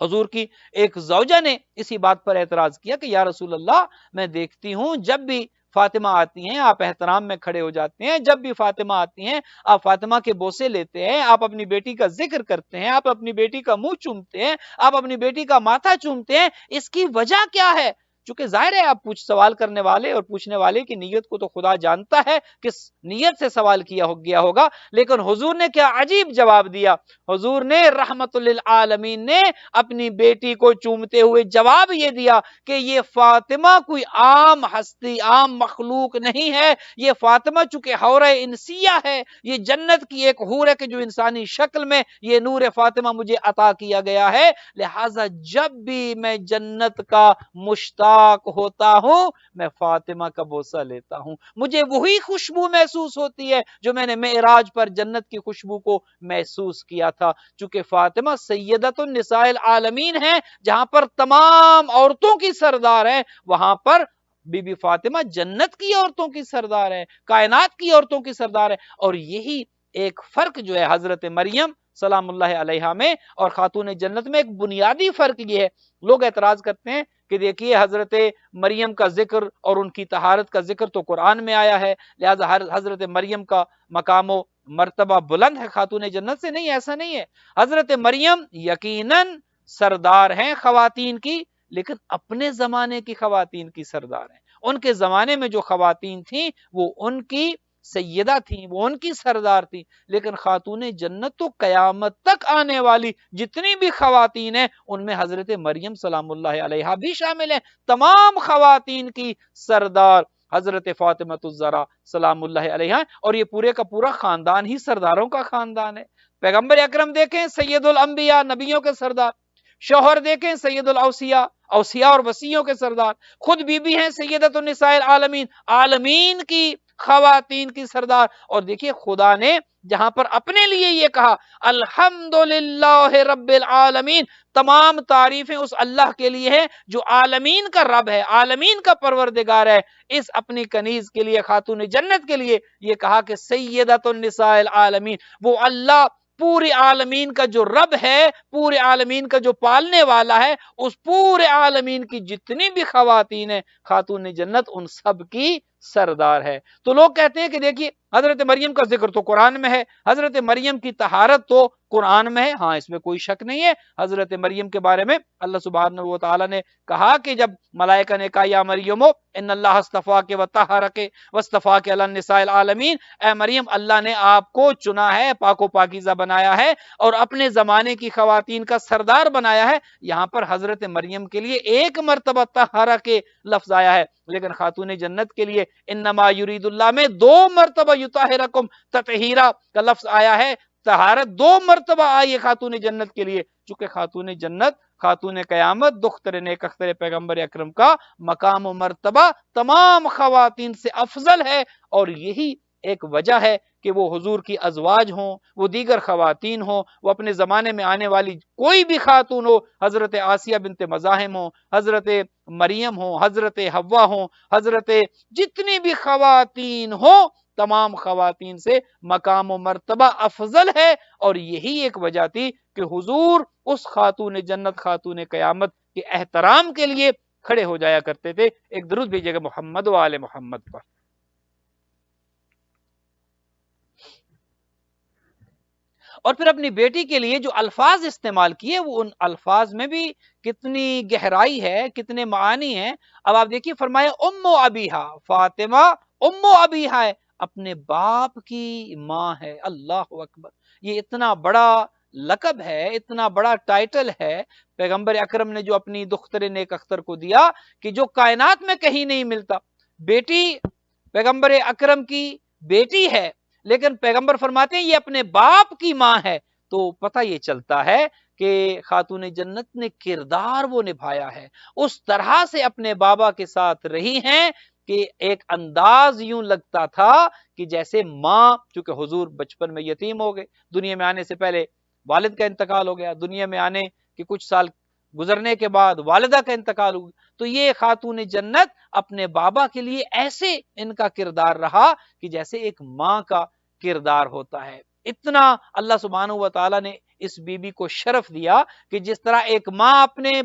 حضور کی ایک زوجہ نے اسی بات پر اعتراض کیا کہ یا رسول اللہ میں دیکھتی ہوں جب بھی فاطمہ آتی ہیں آپ احترام میں کھڑے ہو جاتے ہیں، جب بھی فاطمہ آتی ہیں آپ فاطمہ کے بوسے لیتے ہیں، آپ اپنی بیٹی کا ذکر کرتے ہیں، آپ اپنی بیٹی کا منہ چومتے ہیں، آپ اپنی بیٹی کا ماتھا چومتے ہیں، اس کی وجہ کیا ہے؟ چونکہ ظاہر ہے آپ سوال کرنے والے اور پوچھنے والے کی نیت کو تو خدا جانتا ہے کس نیت سے سوال کیا گیا ہوگا، لیکن حضور نے کیا عجیب جواب دیا۔ حضور نے رحمت للعالمین نے اپنی بیٹی کو چومتے ہوئے جواب یہ دیا کہ یہ فاطمہ کوئی عام ہستی، عام مخلوق نہیں ہے، یہ فاطمہ چونکہ حور انسیہ ہے، یہ جنت کی ایک حور ہے کہ جو انسانی شکل میں یہ نور فاطمہ مجھے عطا کیا گیا ہے، لہٰذا جب بھی میں جنت کا مشتاق ہوتا ہوں میں فاطمہ کا بوسہ لیتا ہوں، مجھے وہی خوشبو محسوس ہوتی ہے جو میں نے معراج پر جنت کی خوشبو کو محسوس کیا تھا۔ چونکہ فاطمہ سیدۃ النساء العالمین ہے، جہاں پر تمام عورتوں کی سردار ہیں، وہاں پر بی بی فاطمہ جنت کی عورتوں کی سردار ہے، کائنات کی عورتوں کی سردار ہے۔ اور یہی ایک فرق جو ہے حضرت مریم سلام اللہ علیہا میں اور خاتون جنت میں، ایک بنیادی فرق یہ ہے۔ لوگ اعتراض کرتے ہیں کہ دیکھیے حضرت مریم کا ذکر اور ان کی طہارت کا ذکر تو قرآن میں آیا ہے، لہذا حضرت مریم کا مقام و مرتبہ بلند ہے خاتون جنت سے۔ نہیں، ایسا نہیں ہے۔ حضرت مریم یقیناً سردار ہیں خواتین کی، لیکن اپنے زمانے کی خواتین کی سردار ہیں۔ ان کے زمانے میں جو خواتین تھیں وہ ان کی سیدہ تھیں، وہ ان کی سردار تھیں، لیکن خاتون جنت تو قیامت تک آنے والی جتنی بھی خواتین ہیں ان میں حضرت مریم سلام اللہ علیہا بھی شامل ہیں۔ تمام خواتین کی سردار حضرت فاطمہ الزہرا سلام اللہ علیہا، اور یہ پورے کا پورا خاندان ہی سرداروں کا خاندان ہے۔ پیغمبر اکرم دیکھیں سید الانبیاء، نبیوں کے سردار، شوہر دیکھیں سید الاوصیاء، اوصیاء اور وصیوں کے سردار، خود بی بی ہیں سیدۃ النساء العالمین، عالمین کی خواتین کی سردار۔ اور دیکھیے خدا نے جہاں پر اپنے لیے یہ کہا الحمدللہ رب العالمین، تمام تعریفیں اس اللہ کے لیے ہیں جو عالمین کا رب ہے، عالمین کا پروردگار ہے، اس اپنی کنیز کے لیے، خاتون جنت کے لیے یہ کہا کہ سیدۃ النساء العالمین، وہ اللہ پورے عالمین کا جو رب ہے، پورے عالمین کا جو پالنے والا ہے، اس پورے عالمین کی جتنی بھی خواتین ہیں خاتون جنت ان سب کی سردار ہے۔ تو لوگ کہتے ہیں کہ دیکھیے حضرت مریم کا ذکر تو قرآن میں ہے، حضرت مریم کی طہارت تو قرآن میں ہے، ہاں اس میں کوئی شک نہیں ہے۔ حضرت مریم کے بارے میں اللہ سبحانہ و تعالی نے کہا کہ جب ملائکہ نے کہا یا مریم ان اللہ اصطفاک وطہرک واصطفاک علی النساء العالمین، اے مریم اللہ نے آپ کو چنا ہے، پاک و پاکیزہ بنایا ہے اور اپنے زمانے کی خواتین کا سردار بنایا ہے۔ یہاں پر حضرت مریم کے لیے ایک مرتبہ طہرہ کے لفظ آیا ہے، لیکن خاتون جنت کے لیے انما یرید اللہ میں 2 مرتبہ یطہرکم تطہیرا کا لفظ آیا ہے۔ طہارت 2 مرتبہ آئی ہے خاتون جنت کے لیے، چونکہ خاتون جنت، خاتون قیامت، دختر نیک اختر پیغمبر اکرم کا مقام و مرتبہ تمام خواتین سے افضل ہے۔ اور یہی ایک وجہ ہے کہ وہ حضور کی ازواج ہوں، وہ دیگر خواتین ہوں، وہ اپنے زمانے میں آنے والی کوئی بھی خاتون ہو، حضرت آسیہ بنت مزاحم ہوں، حضرت مریم ہوں، حضرت حوا ہوں، حضرت جتنی بھی خواتین ہوں، تمام خواتین سے مقام و مرتبہ افضل ہے۔ اور یہی ایک وجہ تھی کہ حضور اس خاتون جنت، خاتون قیامت کے احترام کے لیے کھڑے ہو جایا کرتے تھے۔ ایک درود بھیجیے گا محمد و آل محمد پر۔ اور پھر اپنی بیٹی کے لیے جو الفاظ استعمال کیے وہ ان الفاظ میں بھی کتنی گہرائی ہے، کتنے معانی ہیں۔ اب آپ دیکھیے فرمایا ام ابیہا، فاطمہ ام ابیہا ہے، اپنے باپ کی ماں ہے۔ اللہ اکبر، یہ اتنا بڑا لقب ہے، اتنا بڑا ٹائٹل ہے پیغمبر اکرم نے جو اپنی دختر نیک اختر کو دیا کہ جو کائنات میں کہیں نہیں ملتا۔ بیٹی پیغمبر اکرم کی بیٹی ہے، لیکن پیغمبر فرماتے ہیں یہ اپنے باپ کی ماں ہے، تو پتہ یہ چلتا ہے کہ خاتون جنت نے کردار وہ نبھایا ہے، اس طرح سے اپنے بابا کے ساتھ رہی ہیں کہ ایک انداز یوں لگتا تھا کہ جیسے ماں، چونکہ حضور بچپن میں یتیم ہو گئے، دنیا میں آنے سے پہلے والد کا انتقال ہو گیا، دنیا میں آنے کے کچھ سال گزرنے کے بعد والدہ کا انتقال ہو گیا، تو یہ خاتون جنت اپنے بابا کے لیے ایسے ان کا کردار رہا کہ جیسے ایک ماں کا کردار ہوتا ہے۔ اتنا اللہ سبحانہ و تعالیٰ نے اس بی بی کو شرف دیا کہ جس طرح ایک ماں اپنے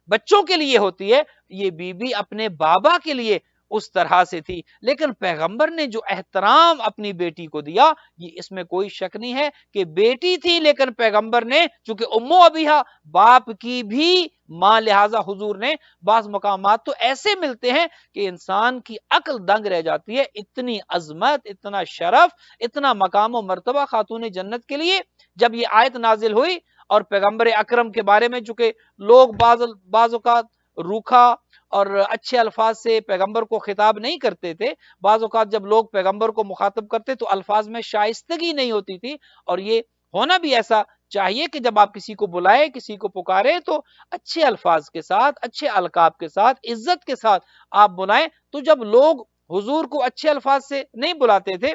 بچوں کے لیے ہوتی ہے، یہ بی بی اپنے بابا کے لیے اس طرح سے تھی۔ لیکن پیغمبر نے جو احترام اپنی بیٹی کو دیا، یہ اس میں کوئی شک نہیں ہے کہ بیٹی تھی، لیکن پیغمبر نے چونکہ امو ابیہا باپ کی بھی ماں، لہٰذا حضور نے بعض مقامات تو ایسے ملتے ہیں کہ انسان کی عقل دنگ رہ جاتی ہے، اتنی عظمت، اتنا شرف، اتنا مقام و مرتبہ خاتون جنت کے لیے۔ جب یہ آیت نازل ہوئی اور پیغمبر اکرم کے بارے میں چونکہ لوگ بعض اوقات روکھا اور اچھے الفاظ سے پیغمبر کو خطاب نہیں کرتے تھے، بعض اوقات جب لوگ پیغمبر کو مخاطب کرتے تو الفاظ میں شائستگی نہیں ہوتی تھی، اور یہ ہونا بھی ایسا چاہیے کہ جب آپ کسی کو بلائیں، کسی کو پکارے تو اچھے الفاظ کے ساتھ، اچھے القاب کے ساتھ، عزت کے ساتھ آپ بلائیں۔ تو جب لوگ حضور کو اچھے الفاظ سے نہیں بلاتے تھے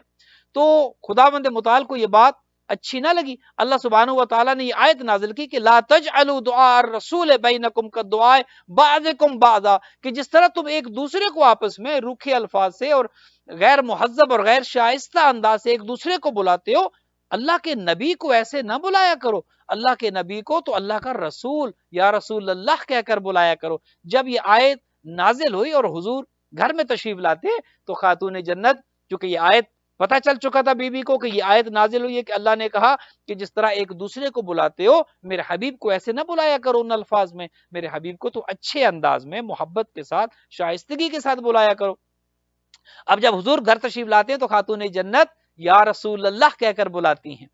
تو خداوند متعال کو یہ بات اچھی نہ لگی، اللہ سبحانہ و تعالیٰ نے یہ آیت نازل کی کہ لا تجعلوا دعاء الرسول بینکم کدعاء بعضکم بعضا، کہ جس طرح تم ایک دوسرے کو آپس میں روکھے الفاظ سے اور غیر مہذب اور غیر شائستہ انداز سے ایک دوسرے کو بلاتے ہو، اللہ کے نبی کو ایسے نہ بلایا کرو، اللہ کے نبی کو تو اللہ کا رسول یا رسول اللہ کہہ کر بلایا کرو۔ جب یہ آیت نازل ہوئی اور حضور گھر میں تشریف لاتے تو خاتون جنت، چونکہ یہ آیت پتہ چل چکا تھا بی بی کو کہ یہ آیت نازل ہوئی ہے کہ اللہ نے کہا کہ جس طرح ایک دوسرے کو بلاتے ہو میرے حبیب کو ایسے نہ بلایا کرو ان الفاظ میں، میرے حبیب کو تو اچھے انداز میں، محبت کے ساتھ، شائستگی کے ساتھ بلایا کرو۔ اب جب حضور گھر تشریف لاتے ہیں تو خاتون جنت یا رسول اللہ کہہ کر بلاتی ہیں،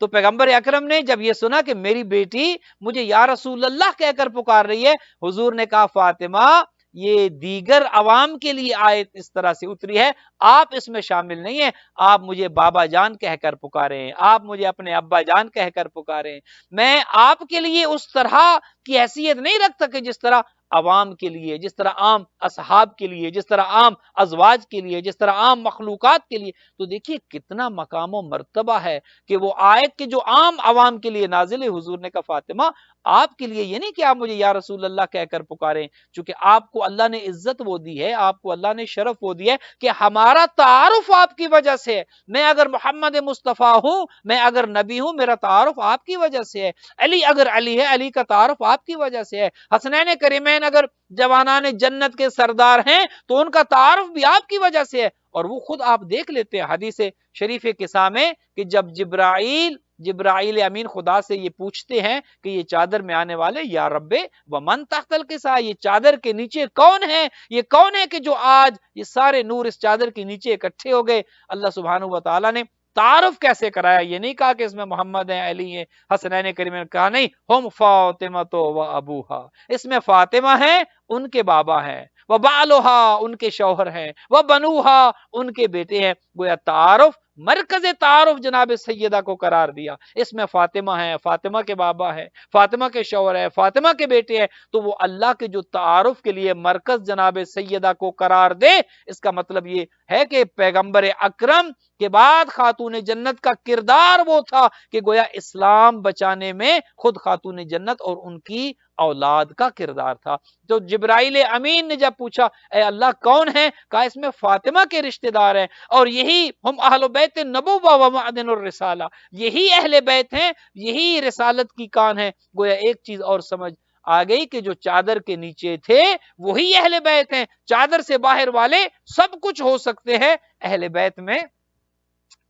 تو پیغمبر اکرم نے جب یہ سنا کہ میری بیٹی مجھے یا رسول اللہ کہہ کر پکار رہی ہے، حضور نے کہا فاطمہ یہ دیگر عوام کے لیے آیت اس طرح سے اتری ہے، آپ اس میں شامل نہیں ہیں، آپ مجھے بابا جان کہہ کر پکارے ہیں، آپ مجھے اپنے ابا جان کہہ کر پکارے ہیں، میں آپ کے لیے اس طرح کی حیثیت نہیں رکھتا کہ جس طرح عوام کے لیے، جس طرح عام اصحاب کے لیے، جس طرح عام ازواج کے لیے، جس طرح عام مخلوقات کے لیے۔ تو دیکھیے کتنا مقام و مرتبہ ہے کہ وہ آیت کے جو عام عوام کے لیے نازل ہے، حضور نے کہا فاطمہ آپ کے لیے یہ نہیں کہ آپ مجھے یا رسول اللہ کہہ کر پکاریں، چونکہ آپ کو اللہ نے عزت وہ دی ہے، آپ کو اللہ نے شرف وہ دی ہے کہ ہمارا تعارف آپ کی وجہ سے ہے۔ میں اگر محمد مصطفیٰ ہوں، میں اگر نبی ہوں، میرا تعارف آپ کی وجہ سے ہے۔ علی اگر علی ہے، علی کا تعارف آپ کی وجہ سے ہے۔ حسنین کریمین اگر جوانان جنت کے سردار ہیں تو ان کا تعارف بھی آپ کی وجہ سے ہے، اور وہ خود آپ دیکھ لیتے ہیں حدیث شریف قصہ میں کہ جب جبرائیل امین خدا سے یہ پوچھتے ہیں کہ یہ چادر میں آنے والے یا رب ومن تحت القصہ، یہ چادر کے نیچے کون ہے، یہ کون ہے کہ جو آج یہ سارے نور اس چادر کے نیچے اکٹھے ہو گئے، اللہ سبحانہ و تعالیٰ نے تعارف کیسے کرایا؟ یہ نہیں کہا کہ اس میں محمد ہیں، علی ہیں، حسنین کریم نے کہا نہیں، ہم فاطمہ تو و ابوہا، اس میں فاطمہ ہیں، ان کے بابا ہیں، وہ بالوہا ان کے شوہر ہیں، وہ بنوہا ان کے بیٹے ہیں۔ گویا تعارف، مرکز تعارف جناب سیدہ کو قرار دیا، اس میں فاطمہ ہے، فاطمہ کے بابا ہے، فاطمہ کے شوہر ہے، فاطمہ کے بیٹے ہیں، تو وہ اللہ کے جو تعارف کے لیے مرکز جناب سیدہ کو قرار دے، اس کا مطلب یہ ہے کہ پیغمبر اکرم کے بعد خاتون جنت کا کردار وہ تھا کہ گویا اسلام بچانے میں خود خاتون جنت اور ان کی اولاد کا کردار تھا۔ تو جبرائیل امین نے جب پوچھا اے اللہ کون ہیں، کہا اس میں فاطمہ کے رشتہ دار ہیں، اور یہی ہم اہل بیت النبوہ و معدن الرسالہ، یہی اہل بیت ہیں، یہی رسالت کی کان ہے۔ گویا ایک چیز اور سمجھ آ گئی کہ جو چادر کے نیچے تھے وہی اہل بیت ہیں، چادر سے باہر والے سب کچھ ہو سکتے ہیں، اہل بیت میں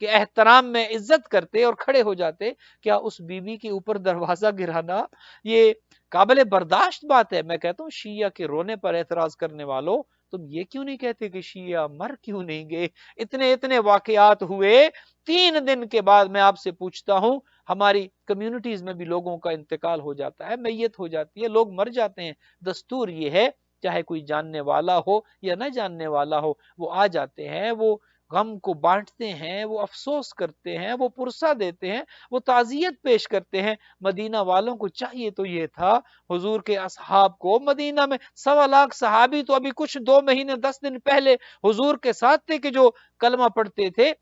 کہ احترام میں عزت کرتے اور کھڑے ہو جاتے، کیا اس بی بی کے اوپر دروازہ گرانا یہ قابل برداشت بات ہے؟ میں کہتا ہوں شیعہ کے رونے پر اعتراض کرنے والوں، تم یہ کیوں نہیں کہتے کہ شیعہ مر کیوں نہیں گئے؟ اتنے واقعات ہوئے، 3 دن کے بعد میں آپ سے پوچھتا ہوں، ہماری کمیونٹیز میں بھی لوگوں کا انتقال ہو جاتا ہے، میت ہو جاتی ہے، لوگ مر جاتے ہیں، دستور یہ ہے چاہے کوئی جاننے والا ہو یا نہ جاننے والا ہو، وہ آ جاتے ہیں، وہ غم کو بانٹتے ہیں، وہ افسوس کرتے ہیں، وہ پرسہ دیتے ہیں، وہ تعزیت پیش کرتے ہیں۔ مدینہ والوں کو چاہیے تو یہ تھا، حضور کے اصحاب کو مدینہ میں 1.25 صحابی تو ابھی کچھ 2 مہینے 10 دن پہلے حضور کے ساتھ تھے کہ جو کلمہ پڑھتے تھے،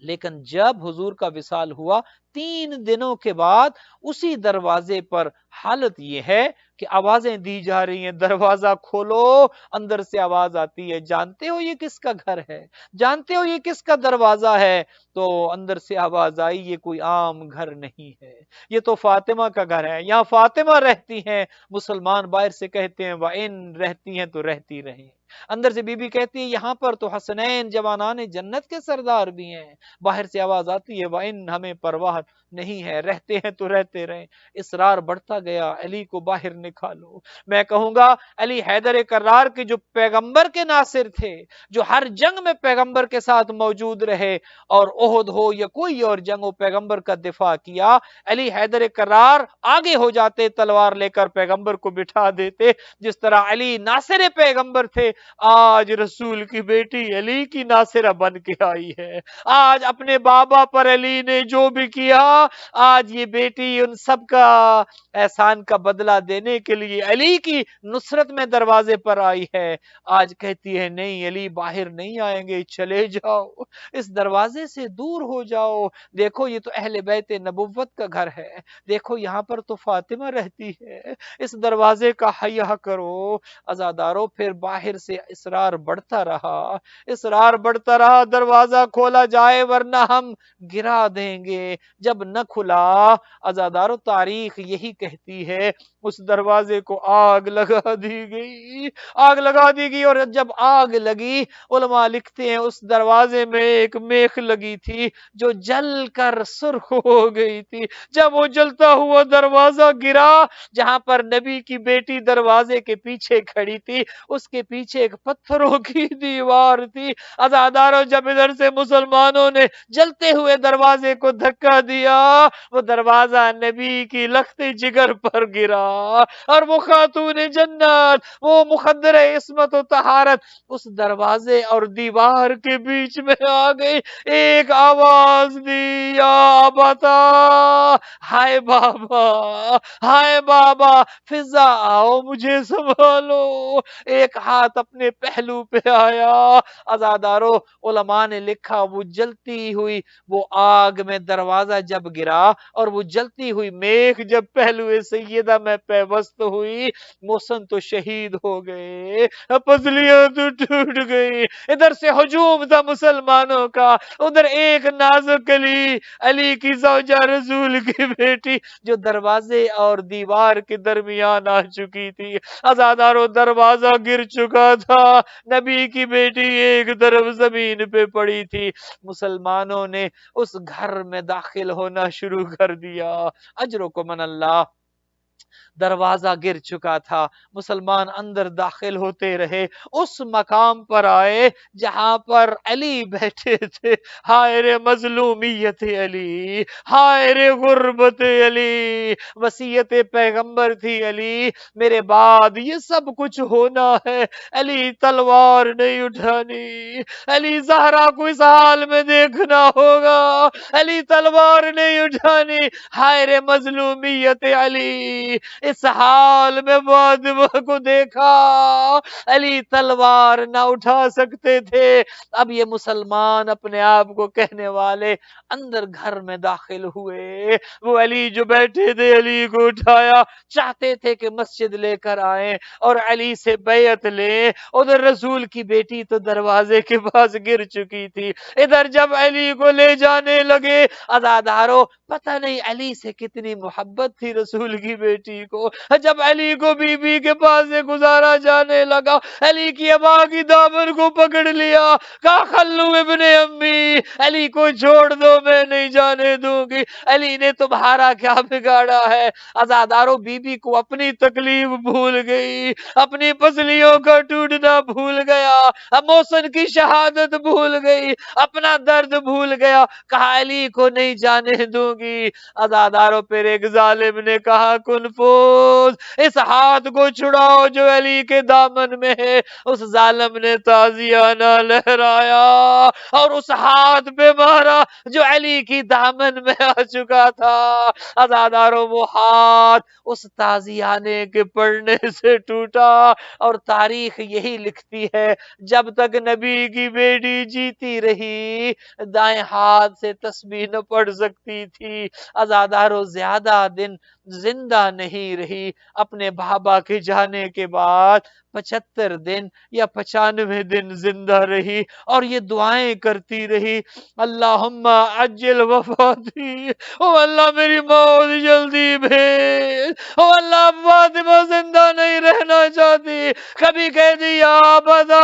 لیکن جب حضور کا وصال ہوا 3 دنوں کے بعد اسی دروازے پر حالت یہ ہے کہ آوازیں دی جا رہی ہیں، دروازہ کھولو، اندر سے آواز آتی ہے، جانتے ہو یہ کس کا گھر ہے؟ جانتے ہو یہ کس کا دروازہ ہے؟ تو اندر سے آواز آئی یہ کوئی عام گھر نہیں ہے، یہ تو فاطمہ کا گھر ہے، یہاں فاطمہ رہتی ہیں۔ مسلمان باہر سے کہتے ہیں وَإِن رہتی ہیں تو رہتی رہیں، اندر سے بی بی کہتی ہے یہاں پر تو حسنین جوانان جنت کے سردار بھی ہیں، باہر سے آواز آتی ہے وَإِن ہمیں پرواہ نہیں ہے، رہتے ہیں تو رہتے رہیں۔ اصرار بڑھتا گیا، علی کو باہر نکالو۔ میں کہوں گا علی حیدر کرار کے جو پیغمبر کے ناصر تھے، جو ہر جنگ میں پیغمبر کے ساتھ موجود رہے، اور احد ہو یا کوئی اور جنگ ہو پیغمبر کا دفاع کیا، علی حیدر کرار آگے ہو جاتے، تلوار لے کر پیغمبر کو بٹھا دیتے، جس طرح علی ناصر پیغمبر تھے، آج رسول کی بیٹی علی کی ناصرہ بن کے آئی ہے۔ آج اپنے بابا پر علی نے جو بھی کیا، آج یہ بیٹی ان سب کا احسان کا بدلہ دینے کے لیے علی کی نصرت میں دروازے پر آئی ہے۔ آج کہتی ہے نہیں علی باہر نہیں آئیں گے، چلے جاؤ، اس دروازے سے دور ہو جاؤ، دیکھو یہ تو اہل بیت نبوت کا گھر ہے، دیکھو یہاں پر تو فاطمہ رہتی ہے، اس دروازے کا حیا کرو۔ عزادارو پھر باہر سے اصرار بڑھتا رہا، اصرار بڑھتا رہا، دروازہ کھولا جائے ورنہ ہم گرا دیں گے۔ جب نہ کھلا، عزادارو تاریخ یہی کہتی ہے اس دروازے کو آگ لگا دی گئی، آگ لگا دی گئی، اور جب آگ لگی، علماء لکھتے ہیں اس دروازے میں ایک میخ لگی تھی جو جل کر سرخ ہو گئی تھی۔ جب وہ جلتا ہوا دروازہ گرا، جہاں پر نبی کی بیٹی دروازے کے پیچھے کھڑی تھی، اس کے پیچھے ایک پتھروں کی دیوار تھی۔ عزادارو جب ادھر سے مسلمانوں نے جلتے ہوئے دروازے کو دھکا دیا، وہ دروازہ نبی کی لخت جگر پر گرا، اور وہ خاتون جنت، وہ مخدر عصمت و طہارت اس دروازے اور دیوار کے بیچ میں آ گئی، ایک آواز دی یا ابتا، ہائے بابا، ہائے بابا، فضا آؤ مجھے سنبھالو۔ ایک ہاتھ اپنے پہلو پہ آیا۔ عزادارو علماء نے لکھا وہ جلتی ہوئی وہ آگ میں دروازہ جب گرا اور وہ جلتی ہوئی میخ جب پہلو سیدہ میں پیوست ہوئی، محسن تو شہید ہو گئے، پسلیاں تو ٹوٹ گئی، ادھر سے ہجوم تھا مسلمانوں کا، ادھر ایک نازک علی کی زوجہ رسول کی بیٹی جو دروازے اور دیوار کے درمیان آ چکی تھی۔ عزادارو دروازہ گر چکا تھا، نبی کی بیٹی ایک طرف زمین پہ پڑی تھی، مسلمانوں نے اس گھر میں داخل ہونا شروع کر دیا۔ اجرکم من اللہ، دروازہ گر چکا تھا، مسلمان اندر داخل ہوتے رہے، اس مقام پر آئے جہاں پر علی بیٹھے تھے۔ ہائے رے مظلومیت علی، ہائے رے غربت علی، وصیت پیغمبر تھی علی، میرے بعد یہ سب کچھ ہونا ہے، علی تلوار نہیں اٹھانی، علی زہرا کو اس حال میں دیکھنا ہوگا، علی تلوار نہیں اٹھانی، ہائے رے مظلومیت علی، اس حال میں فاطمہ کو دیکھا، علی تلوار نہ اٹھا سکتے تھے۔ اب یہ مسلمان اپنے آپ کو کہنے والے اندر گھر میں داخل ہوئے، وہ علی جو بیٹھے تھے علی کو اٹھایا، چاہتے تھے کہ مسجد لے کر آئیں اور علی سے بیعت لیں، ادھر رسول کی بیٹی تو دروازے کے پاس گر چکی تھی، ادھر جب علی کو لے جانے لگے، عزادارو پتہ نہیں علی سے کتنی محبت تھی رسول کی بیٹی بیٹی کو۔ جب علی کو بی بی کے پاس سے گزارا جانے لگا، علی کی ابا کی دامن کو پکڑ لیا، کہا خلو ابن امی، علی کو چھوڑ دو، میں نہیں جانے دوں گی، علی نے تمہارا کیا بگاڑا ہے؟ عزادارو، بی بی کو اپنی تکلیف بھول گئی، اپنی پسلیوں کا ٹوٹنا بھول گیا، محسن کی شہادت بھول گئی، اپنا درد بھول گیا، کہا علی کو نہیں جانے دوں گی۔ عزادارو، پھر ایک ظالم نے کہا کن فوز، اس ہاتھ کو چھڑاؤ جو علی کے دامن میں ہے۔ اس ظالم نے تازیانہ لہرایا اور اس ہاتھ پہ مارا جو علی کی دامن میں آ چکا تھا۔ عزادارو، وہ ہاتھ اس تازیانے کے پڑنے سے ٹوٹا، اور تاریخ یہی لکھتی ہے جب تک نبی کی بیٹی جیتی رہی دائیں ہاتھ سے تسبیح نہ پڑھ سکتی تھی۔ عزادارو، زیادہ دن زندہ نہیں رہی، اپنے بابا کے جانے کے بعد 75 دن یا 95 دن زندہ رہی، اور یہ دعائیں کرتی رہی، اللہم عجل وفاتی، او اللہ میری موت جلدی بھیج، او اللہ فاطمہ زندہ نہیں رہنا چاہتی۔ کبھی کہتی یا ابدا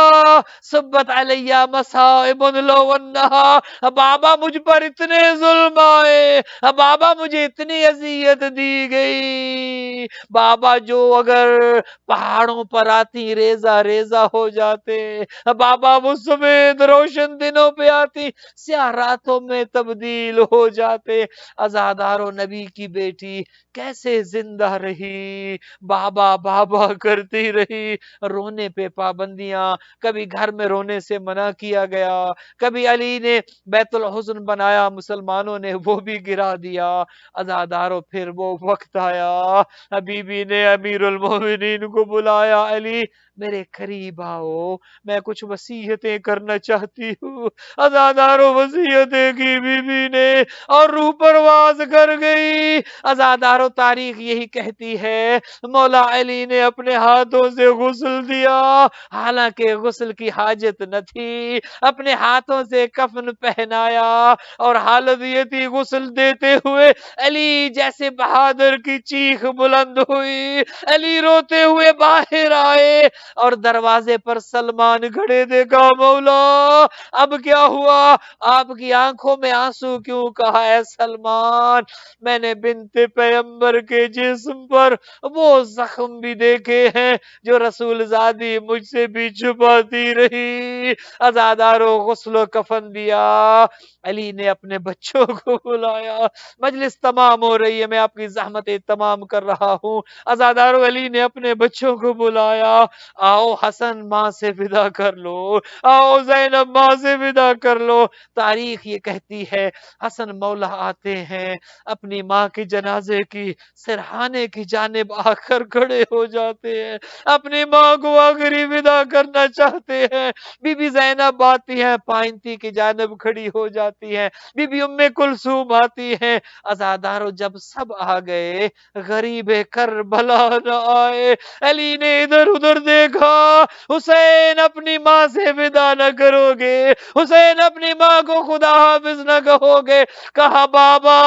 سبت علیہ مصائب لو انہا، بابا مجھ پر اتنے ظلم آئے، بابا مجھے اتنی اذیت دی گئی، بابا جو اگر پہاڑوں پر آتی ریزہ ریزہ ہو جاتے، بابا وہ سمیت روشن دنوں پہ آتی سیاہ راتوں میں تبدیل ہو جاتے۔ عزادارو، نبی کی بیٹی کیسے زندہ رہی، بابا بابا کرتی رہی، رونے پہ پابندیاں، کبھی گھر میں رونے سے منع کیا گیا، کبھی علی نے بیت الحزن بنایا، مسلمانوں نے وہ بھی گرا دیا۔ عزادارو، پھر وہ وقت آیا، بی بی نے امیر المومنین کو بلایا، علی میرے قریب آؤ، میں کچھ وصیتیں کرنا چاہتی ہوں۔ عزادارو، وصیتیں کی بی بی نے اور روح پرواز کر گئی۔ عزادارو، تاریخ یہی کہتی ہے مولا علی نے اپنے ہاتھوں سے غسل دیا، حالانکہ غسل کی حاجت نہ تھی، اپنے ہاتھوں سے کفن پہنایا، اور حالت یہ تھی غسل دیتے ہوئے علی جیسے بہادر کی چیخ بلند ہوئی، علی روتے ہوئے باہر آئے اور دروازے پر سلمان کھڑے دیکھا، مولا اب کیا ہوا؟ آپ کی آنکھوں میں آنسو کیوں؟ کہا اے سلمان، میں نے بنت پیغمبر کے جسم پر وہ زخم بھی دیکھے ہیں جو رسول زادی مجھ سے بھی چھپاتی رہی۔ عزادارو، غسل و کفن دیا، علی نے اپنے بچوں کو بلایا، مجلس تمام ہو رہی ہے، میں آپ کی زحمتیں تمام کر رہا ہوں۔ عزادارو، علی نے اپنے بچوں کو بلایا، آؤ حسن ماں سے ودا کر لو، آؤ زینب ماں سے ودا کر لو۔ تاریخ یہ کہتی ہے حسن مولا آتے ہیں، اپنی ماں کے جنازے کی سرہانے کی جانب آ کر کھڑے ہو جاتے ہیں، اپنی ماں کو آخری ودا کرنا چاہتے ہیں۔ بی بی زینب آتی ہیں، پائنتی کی جانب کھڑی ہو جاتی ہیں، بی بی ام کلثوم آتی ہیں۔ عزادارو، جب سب آ گئے، غریب کربلا نہ آئے۔ علی نے ادھر ادھر دیکھا، حسین اپنی ماں سے ودا نہ کرو گے، حسین اپنی ماں کو خدا حافظ نہ کہو گے؟ کہا بابا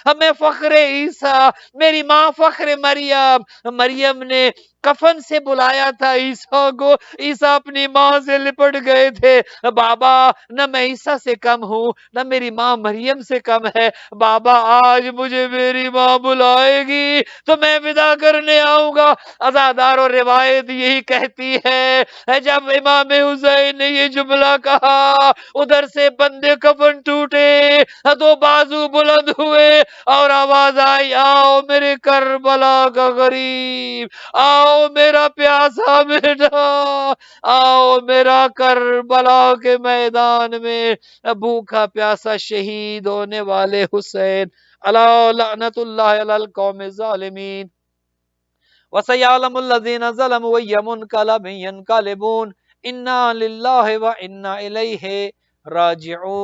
ہمیں فخر عیسیٰ، میری ماں فخر مریم، مریم نے کفن سے بلایا تھا عیسیٰ کو، عیسیٰ اپنی ماں سے لپٹ گئے تھے، بابا نہ میں عیسیٰ سے کم ہوں نہ میری ماں مریم سے کم ہے، بابا آج مجھے میری ماں بلائے گی تو میں ودا کرنے آؤں گا۔ عزادارو، روایت یہی کہتی ہے جب امام حسین نے یہ جملہ کہا، ادھر سے بندے کفن ٹوٹے، دو بازو بلند ہوئے اور آواز آئی، آؤ میرے کربلا کا غریب، آؤ میرا پیاسا بیٹا، آؤ میرا کربلا کے میدان میں بھوکا پیاسا شہید ہونے والے حسین، الا لعنت اللہ علی القوم الظالمین، وَسَيَعْلَمُ الَّذِينَ ظَلَمُوا أَيَّ مُنْقَلَبٍ يَنْقَلِبُونَ إِنَّا لِلَّهِ وَإِنَّا إِلَيْهِ رَاجِعُونَ۔